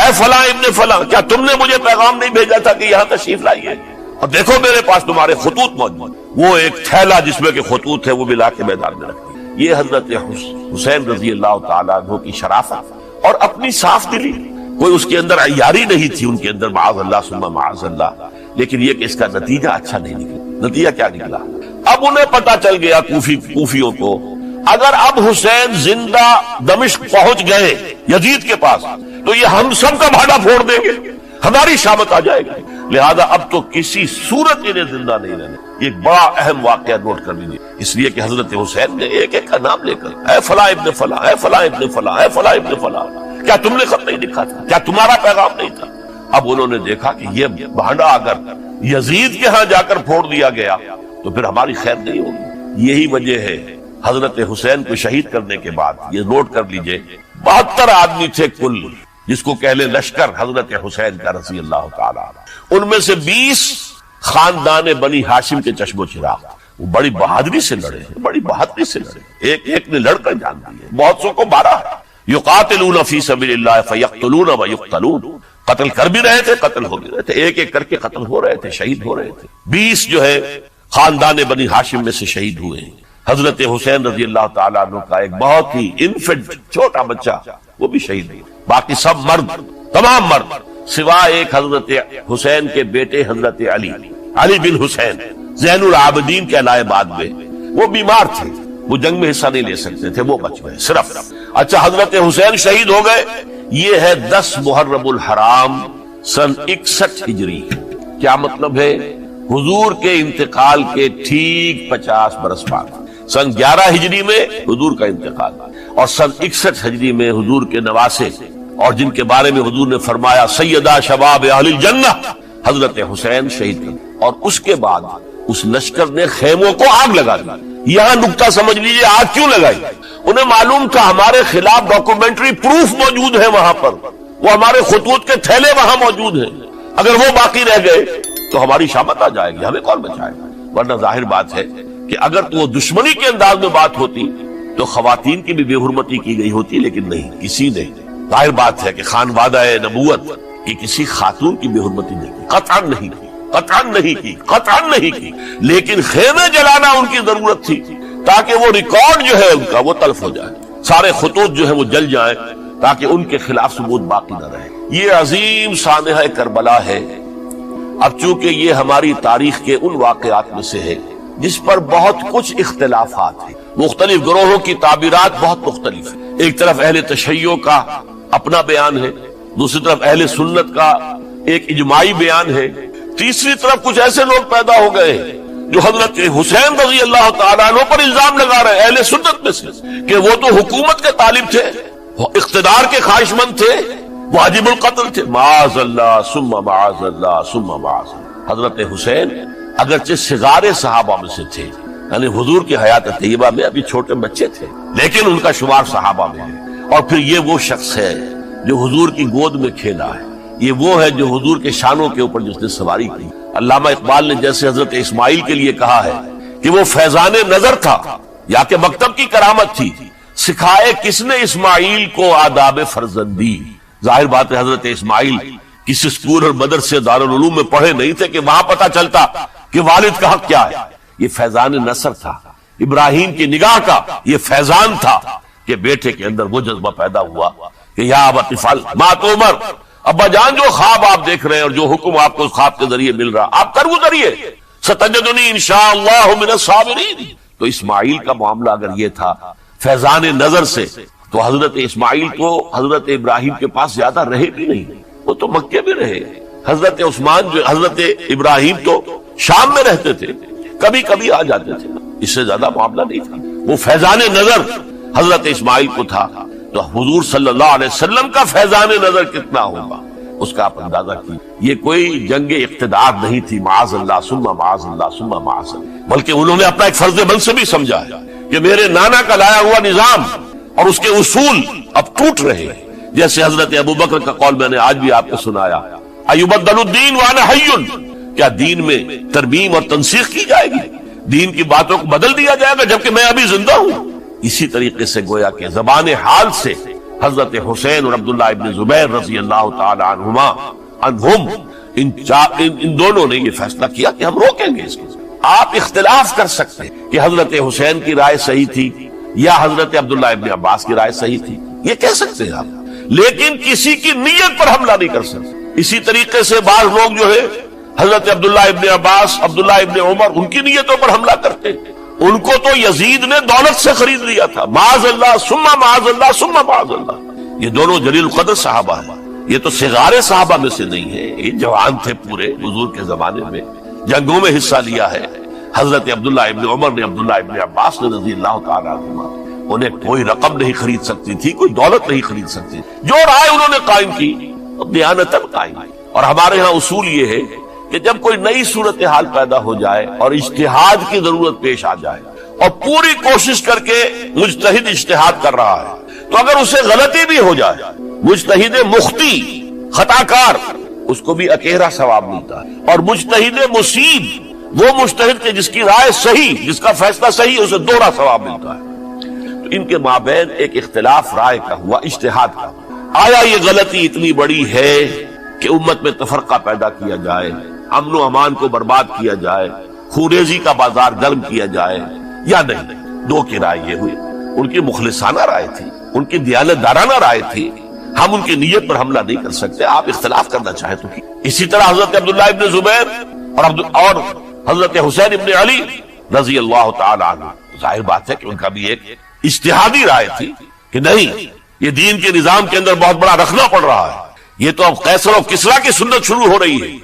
اے فلاں ابن فلاں کیا تم نے مجھے پیغام نہیں بھیجا تھا کہ یہاں تشریف لائیے؟ اور دیکھو میرے پاس تمہارے خطوط موجود. وہ ایک تھیلا جس میں کہ خطوط ہے وہ بھی لا کے میدان میں رکھتی. یہ حضرت حسین رضی اللہ تعالیٰ عنہ کی شرافت اور اپنی صاف دلی. کوئی اس کے اندر عیاری نہیں تھی ان کے اندر، معاذ اللہ ثم معاذ اللہ. لیکن یہ کہ اس کا نتیجہ اچھا نہیں نکلا. نتیجہ کیا نکلا؟ اب انہیں پتا چل گیا کوفیوں کو اگر اب حسین زندہ دمشق پہنچ گئے یزید کے پاس تو یہ ہم سب کا بھاڑا پھوڑ دیں گے، ہماری شامت آ جائے گی. لہذا اب تو کسی صورت انہیں زندہ نہیں رہنے. ایک بڑا اہم واقعہ نوٹ کر لیجیے، اس لیے کہ حضرت حسین نے ایک ایک کا نام لے کر اے فلاں ابن فلاں، اے فلاں ابن فلاں، اے فلاں ابن فلاں، کیا تم نے خط نہیں لکھا تھا؟ کیا تمہارا پیغام نہیں تھا؟ اب انہوں نے دیکھا کہ یہ بھانڈا اگر یزید کے ہاں جا کر پھوڑ دیا گیا تو پھر ہماری خیر نہیں ہوگی. یہی وجہ ہے حضرت حسین کو شہید کرنے کے بعد یہ نوٹ کر لیجئے 72 آدمی تھے کل جس کو کہلے لشکر حضرت حسین کا رضی اللہ تعالیٰ. ان میں سے 20 خاندان بنی ہاشم کے چشم و چراغ. وہ بڑی بہادری سے لڑے، بڑی بہادری سے لڑے، ایک ایک نے لڑ کر جان دی ہے. بہت سو کو مارا. یقاتلون فی سبیل اللہ فیقتلون ویقتلون. قتل کر بھی رہے تھے، قتل ہو بھی رہے تھے، ایک ایک کر کے قتل ہو رہے تھے، شہید ہو رہے تھے. 20 جو ہے خاندان بنی ہاشم میں سے شہید ہوئے ہیں. حضرت حسین رضی اللہ تعالیٰ عنہ کا ایک بہت ہی انفنٹ چھوٹا بچہ وہ بھی شہید ہے. باقی سب مرد، تمام مرد سوائے ایک حضرت حسین کے بیٹے حضرت علی بن حسین زین العابدین کے علائے بعد میں. وہ بیمار تھے، وہ جنگ میں حصہ نہیں لے سکتے تھے، وہ بچ گئے صرف. اچھا حضرت حسین شہید ہو گئے. یہ ہے 10 محرم الحرام سن 61 ہجری. کیا مطلب ہے؟ حضور کے انتقال کے ٹھیک 50 برس بعد سن 11 ہجری میں حضور کا انتقال اور سن 61 ہجری میں حضور کے نواسے اور جن کے بارے میں حضور نے فرمایا سیدہ شباب اہل الجنہ حضرت حسین شہید کر. اور اس کے بعد اس لشکر نے خیموں کو آگ لگا دی. یہاں نکتہ سمجھ لیجیے آگ کیوں لگائی. انہیں معلوم تھا ہمارے خلاف ڈاکومنٹری پروف موجود ہے وہاں پر، وہ ہمارے خطوط کے تھیلے وہاں موجود ہیں. اگر وہ باقی رہ گئے تو ہماری شامت آ جائے گی، ہمیں کون بچائے گا. ورنہ ظاہر بات ہے کہ اگر تو وہ دشمنی کے انداز میں بات ہوتی تو خواتین کی بھی بے حرمتی کی گئی ہوتی، لیکن نہیں، کسی نے. ظاہر بات ہے کہ خانوادہ نبوت کی کسی خاتون کی بے حرمتی نہیں کی، قطعاً نہیں کی، قطعاً نہیں کی، قطعاً نہیں کی. لیکن خیمے جلانا ان کی ضرورت تھی تاکہ وہ ریکارڈ جو ہے ان کا وہ تلف ہو جائے، سارے خطوط جو ہے وہ جل جائیں تاکہ ان کے خلاف ثبوت باقی نہ رہے. یہ عظیم سانحہ کربلا ہے. اب چونکہ یہ ہماری تاریخ کے ان واقعات میں سے ہے جس پر بہت کچھ اختلافات ہیں، مختلف گروہوں کی تعبیرات بہت مختلف ہیں. ایک طرف اہل تشیع کا اپنا بیان ہے، دوسری طرف اہل سنت کا ایک اجماعی بیان ہے، تیسری طرف کچھ ایسے لوگ پیدا ہو گئے جو حضرت حسین رضی اللہ تعالیٰ عنہ پر الزام لگا رہے ہیں، اہل سنت میں سے، کہ وہ تو حکومت کے طالب تھے، وہ اقتدار کے خواہش مند تھے، واجب القتل تھے۔ معاذ اللہ ثم معاذ اللہ ثم معاذ اللہ۔ حضرت حسین اگرچہ صغار صحابہ میں سے تھے، یعنی حضور کی حیات طیبہ میں ابھی چھوٹے بچے تھے، لیکن ان کا شمار صحابہ میں ہے۔ اور پھر یہ وہ شخص ہے جو حضور کی گود میں کھیلا ہے، یہ وہ ہے جو حضور کے شانوں کے اوپر جس نے سواری کی۔ علامہ اقبال نے جیسے حضرت اسماعیل کے لیے کہا ہے کہ وہ فیضان نظر تھا یا کہ مکتب کی کرامت تھی، سکھائے کس نے اسماعیل کو آداب فرزندی۔ ظاہر بات ہے حضرت اسماعیل کسی اسکول اور مدرسے دارالعلوم میں پڑھے نہیں تھے کہ وہاں پتہ چلتا کہ والد کا حق کیا ہے۔ یہ فیضان نصر تھا، ابراہیم کی نگاہ کا یہ فیضان تھا کہ بیٹے کے اندر وہ جذبہ پیدا ہوا کہ یا ابت افعل ما تؤمر، ابا جان جو خواب آپ دیکھ رہے ہیں اور جو حکم آپ کو اس خواب کے ذریعے مل رہا آپ کر گزریے، ستجدنی انشاءاللہ من الصابرین۔ تو اسماعیل کا معاملہ اگر یہ تھا فیضان نظر سے، تو حضرت اسماعیل کو حضرت ابراہیم کے پاس زیادہ رہے بھی نہیں، وہ تو مکے میں رہے۔ حضرت عثمان جو حضرت ابراہیم تو شام میں رہتے تھے، کبھی کبھی آ جاتے تھے، اس سے زیادہ معاملہ نہیں تھا۔ وہ فیضان نظر حضرت اسماعیل کو تھا، تو حضور صلی اللہ علیہ وسلم کا فیضان نظر کتنا ہوگا اس کا آپ اندازہ کی۔ یہ کوئی جنگ اقتدار نہیں تھی، معاذ اللہ ثم معاذ اللہ ثم معاذ اللہ، بلکہ انہوں نے اپنا ایک فرض منصبی سمجھا ہے کہ میرے نانا کا لایا ہوا نظام اور اس کے اصول اب ٹوٹ رہے ہیں۔ جیسے حضرت ابو بکر کا قول میں نے آج بھی آپ کو سنایا، ایبدل الدین وانا حی، کیا دین میں ترمیم اور تنسیخ کی جائے گی، دین کی باتوں کو بدل دیا جائے گا جبکہ میں ابھی زندہ ہوں۔ اسی طریقے سے گویا کہ زبان حال سے حضرت حسین اور عبداللہ ابن زبیر رضی اللہ تعالی عنہم ان دونوں نے یہ فیصلہ کیا کہ ہم روکیں گے اس کو۔ آپ اختلاف کر سکتے ہیں کہ حضرت حسین کی رائے صحیح تھی یا حضرت عبداللہ ابن عباس کی رائے صحیح تھی، یہ کہہ سکتے ہیں آپ، لیکن کسی کی نیت پر حملہ نہیں کر سکتے۔ اسی طریقے سے بعض لوگ جو ہے حضرت عبداللہ ابن عباس، عبداللہ ابن عمر، ان کی نیتوں پر حملہ کرتے، ان کو تو یزید نے دولت سے خرید لیا تھا، معاذ اللہ ثم معاذ اللہ ثم معاذ اللہ۔ یہ دونوں جلیل القدر صحابہ ہیں، یہ تو صغار صحابہ میں سے نہیں ہے، یہ جوان تھے پورے حضور کے زمانے میں، جنگوں میں حصہ لیا ہے۔ حضرت عبداللہ ابن عمر نے، عبداللہ ابن عباس نے رضی اللہ تعالیٰ عنہما، انہیں کوئی رقم نہیں خرید سکتی تھی، کوئی دولت نہیں خرید سکتی، جو رائے انہوں نے قائم کی دیانتاً قائم کی۔ اور ہمارے ہاں اصول یہ ہے کہ جب کوئی نئی صورتحال پیدا ہو جائے اور اجتہاد کی ضرورت پیش آ جائے اور پوری کوشش کر کے مجتہد اجتہاد کر رہا ہے، تو اگر اسے غلطی بھی ہو جائے، مجتہد مخطی خطا کار، اس کو بھی اکیرا ثواب ملتا ہے، اور مجتہد مصیب وہ مجتہد کے جس کی رائے صحیح، جس کا فیصلہ صحیح، اسے دوہرا ثواب ملتا ہے۔ تو ان کے مابین ایک اختلاف رائے کا ہوا، اجتہاد کا۔ آیا یہ غلطی اتنی بڑی ہے کہ امت میں تفرقہ پیدا کیا جائے، امن و امان کو برباد کیا جائے، خوریزی کا بازار گرم کیا جائے، یا نہیں؟ دو کی رائے یہ ہوئی، ان کی مخلصانہ رائے تھی، ان کی دیانت دارانہ رائے تھی، ہم ان کی نیت پر حملہ نہیں کر سکتے، آپ اختلاف کرنا چاہیں تو کی۔ اسی طرح حضرت عبداللہ ابن زبیر اور حضرت حسین ابن علی رضی اللہ تعالی عنہ، ظاہر بات ہے کہ ان کا بھی ایک اجتہادی رائے تھی کہ نہیں، یہ دین کے نظام کے اندر بہت بڑا رکھنا پڑ رہا ہے، یہ تو اب قیصر و کسریٰ کی سنت شروع ہو رہی ہے،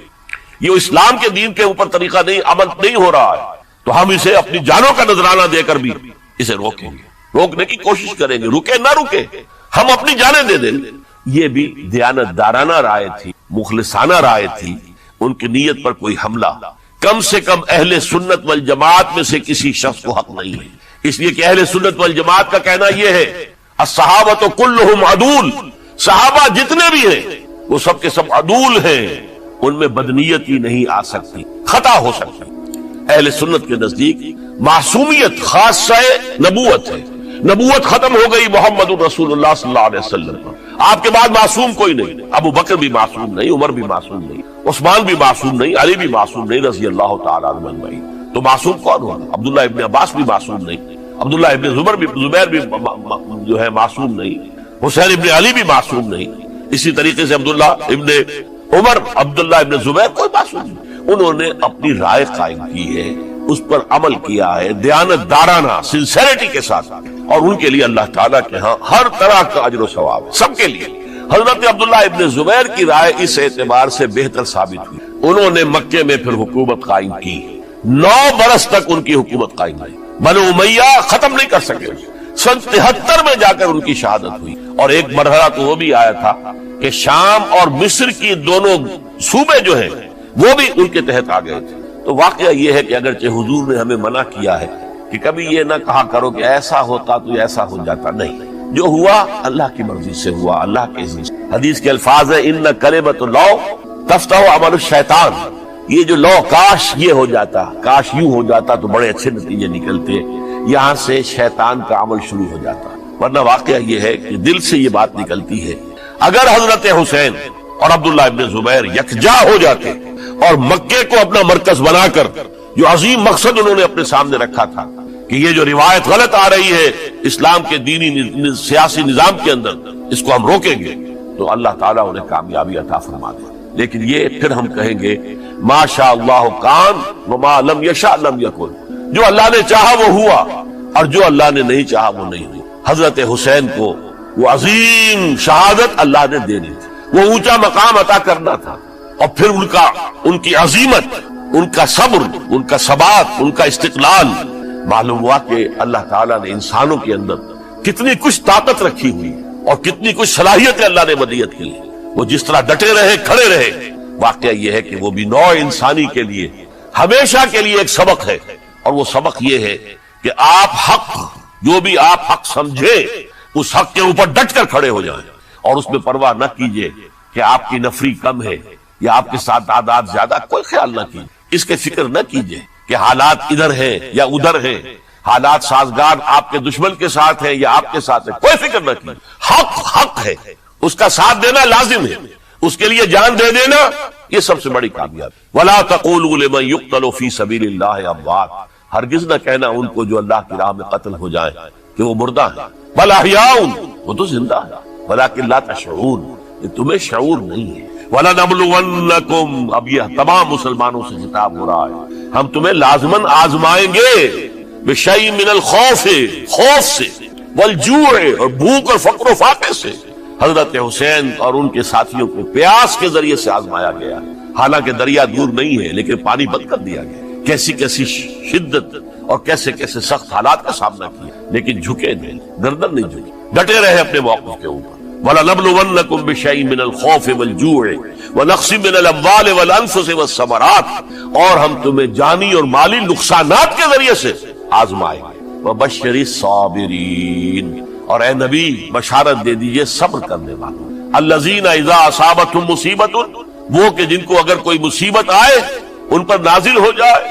یہ اسلام کے دین کے اوپر طریقہ نہیں، عمل نہیں ہو رہا ہے، تو ہم اسے اپنی جانوں کا نذرانہ دے کر بھی اسے روکیں گے، روکنے کی کوشش کریں گے، رکے نہ رکے ہم اپنی جانیں دے دیں۔ یہ بھی دیانت دارانہ رائے تھی، مخلصانہ رائے تھی، ان کی نیت پر کوئی حملہ کم سے کم اہل سنت والجماعت میں سے کسی شخص کو حق نہیں ہے، اس لیے کہ اہل سنت والجماعت کا کہنا یہ ہے الصحابۃ کلھم عدول، صحابہ جتنے بھی ہیں وہ سب کے سب عدول ہیں، ان میں بدنیتی نہیں آ سکتی، خطا ہو سکتی۔ اہل سنت کے نزدیک معصومیت خاصہ نبوت ہے، نبوت ختم ہو گئی محمد رسول اللہ صلی اللہ علیہ وسلم، آپ کے بعد معصوم کوئی نہیں، ابو بکر بھی معصوم نہیں، عمر بھی معصوم نہیں، عثمان بھی معصوم نہیں، علی بھی معصوم نہیں رضی اللہ تعالیٰ عنہ اجمعین۔ تو معصوم کون ہوا؟ عبداللہ ابن عباس بھی معصوم نہیں، عبداللہ ابن زبیر بھی جو ہے معصوم نہیں، حسین ابن علی بھی معصوم نہیں، اسی طریقے سے عبداللہ ابن عمر، عبداللہ ابن زبیر کوئی معصوم نہیں۔ انہوں نے اپنی رائے قائم کی ہے، اس پر عمل کیا ہے دیانت دارانہ سنسیریٹی کے ساتھ، اور ان کے لیے اللہ تعالیٰ کے ہاں ہر طرح کا اجر و ثواب سب کے لیے۔ حضرت عبداللہ ابن زبیر کی رائے اس اعتبار سے بہتر ثابت ہوئی، انہوں نے مکے میں پھر حکومت قائم کی، 9 برس تک ان کی حکومت قائم رہی، بنو امیہ ختم نہیں کر سکے۔ سن 73 میں جا کر ان کی شہادت ہوئی، اور ایک مرحلہ تو وہ بھی آیا تھا کہ شام اور مصر کی دونوں صوبے جو ہیں وہ بھی ان کے تحت آ گئے تھے۔ تو واقعہ یہ ہے کہ اگرچہ حضور نے ہمیں منع کیا ہے کہ کبھی یہ نہ کہا کرو کہ ایسا ہوتا تو ایسا ہو جاتا، نہیں، جو ہوا اللہ کی مرضی سے ہوا، اللہ کے اذن سے۔ حدیث کے الفاظ ہیں ان کلمۃ اللہ تفتح عمل الشیطان، یہ جو لو کاش یہ ہو جاتا، کاش یوں ہو جاتا تو بڑے اچھے نتیجے نکلتے، یہاں سے شیطان کا عمل شروع ہو جاتا۔ ورنہ واقعہ یہ ہے کہ دل سے یہ بات نکلتی ہے۔ اگر حضرت حسین اور عبداللہ ابن زبیر یکجا ہو جاتے اور مکے کو اپنا مرکز بنا کر جو عظیم مقصد انہوں نے اپنے سامنے رکھا تھا کہ یہ جو روایت غلط آ رہی ہے اسلام کے دینی سیاسی نظام کے اندر، اس کو ہم روکیں گے، تو اللہ تعالیٰ انہیں کامیابی عطا فرما دے۔ لیکن یہ پھر ہم کہیں گے ما شاء اللہ کان وما لم یشاء لم یکن، جو اللہ نے چاہا وہ ہوا اور جو اللہ نے نہیں چاہا وہ نہیں ہوئی۔ حضرت حسین کو وہ عظیم شہادت اللہ نے دینی تھی، وہ اونچا مقام عطا کرنا تھا، اور پھر ان کی عظیمت، ان کا صبر، ان کا ثبات، ان کا استقلال، معلوم ہوا کہ اللہ تعالیٰ نے انسانوں کے اندر کتنی کچھ طاقت رکھی ہوئی اور کتنی کچھ صلاحیتیں اللہ نے ودیت کی، وہ جس طرح ڈٹے رہے، کھڑے رہے۔ واقعہ یہ ہے کہ وہ بھی نوع انسانی کے لیے ہمیشہ کے لیے ایک سبق ہے، اور وہ سبق یہ ہے کہ آپ حق، جو بھی آپ حق سمجھے اس حق کے اوپر ڈٹ کر کھڑے ہو جائیں، اور اس میں پرواہ نہ کیجئے کہ آپ کی نفری کم ہے یا آپ کے ساتھ تعداد زیادہ، کوئی خیال نہ کیجئے، اس کے فکر نہ کیجئے کہ حالات ادھر ہیں یا ادھر ہیں، حالات سازگار آپ کے دشمن کے ساتھ ہیں یا آپ کے ساتھ ہے، کوئی فکر نہ کیجئے۔ حق حق ہے، اس کا ساتھ دینا لازم ہے، اس کے لیے جان دے دینا یہ سب سے بڑی کامیابی۔ وَلَا تَقُولُوا لِمَن يُقْتَلُ فِي سَبِيلِ اللَّهِ أَمْوَاتٌ، ہرگز نہ کہنا ان کو جو اللہ کی راہ میں قتل ہو جائیں کہ وہ مردہ ہیں، بل احیاء، وہ تو زندہ ہے، ولیکن لا تشعرون، یہ تمہیں شعور نہیں ہے۔ وَلَنَبْلُوَنَّكُمْ، اب یہ تمام مسلمانوں سے خطاب ہو رہا ہے، ہم تمہیں لازماً آزمائیں گے، بِشَيْءٍ مِّنَ الْخَوْفِ، خوف سے، وَالْجُوعِ، اور بھوک اور فقر و فاقے سے۔ حضرت حسین اور ان کے ساتھیوں کو پیاس کے ذریعے سے آزمایا گیا، حالانکہ دریا دور نہیں ہے لیکن پانی بند کر دیا گیا، کیسی کیسی شدت اور کیسے کیسے سخت حالات کا سامنا کیا، لیکن جھکے نہیں، گردن نہیں جھکی، ڈٹے رہے اپنے موقف کے اوپر۔ وَلَنَبْلُوَنَّكُمْ بِشَيْءٍ مِّنَ الْخَوْفِ وَالْجُوعِ وَنَقْصٍ مِّنَ الْأَمْوَالِ وَالْأَنفُسِ وَالثَّمَرَاتِ، اور ہم تمہیں جانی اور مالی نقصانات کے ذریعے سے آزمائیں گے۔ وَبَشِّرِ الصَّابِرِينَ، اور اے نبی بشارت دے دیجئے صبر کرنے والوں، الَّذِينَ اِذَا أَصَابَتْهُمْ مُصِیبَةٌ، وہ کہ جن کو اگر کوئی مصیبت آئے، ان پر نازل ہو جائے،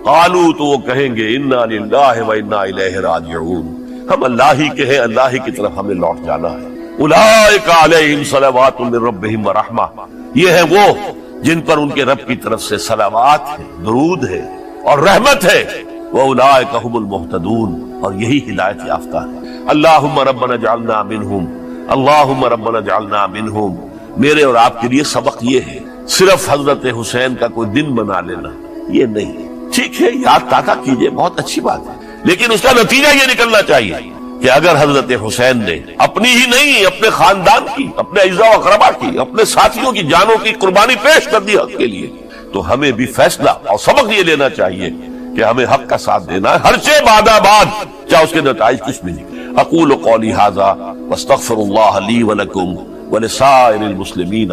قالوا، تو وہ کہیں گے اِنَّا لِلَّهِ وَإِنَّا إِلَيْهِ رَاجِعُونَ، ہم اللہ ہی کے ہیں، اللہ ہی کی طرف ہمیں لوٹ جانا ہے۔ اولئک علیہم صلوات من ربہم ورحمہ، یہ ہیں وہ جن پر ان کے رب کی طرف سے صلوات ہے، درود ہے اور رحمت ہے، وَأُولَئِكَ هُمُ الْمُهْتَدُونَ، اور یہی ہدایت یافتہ ہے۔ اللہم ربنا اجعلنا منہم، اللہم ربنا اجعلنا منہم، میرے اور آپ کے لیے سبق یہ ہے، صرف حضرت حسین کا کوئی دن بنا لینا یہ نہیں ہے، ٹھیک ہے یاد تازہ کیجئے، بہت اچھی بات ہے، لیکن اس کا نتیجہ یہ نکلنا چاہیے کہ اگر حضرت حسین نے اپنی ہی نہیں، اپنے خاندان کی، اپنے اعزاء و اقربا کی، اپنے ساتھیوں کی جانوں کی قربانی پیش کر دی حق کے لیے، تو ہمیں بھی فیصلہ اور سبق یہ لینا چاہیے کہ ہمیں حق کا ساتھ دینا ہے، ہرچہ بعد چاہے اس کے نتائج کچھ بھی نہیں۔ اقول قولی ھذا واستغفر اللہ لی ولکم ولسائر المسلمین۔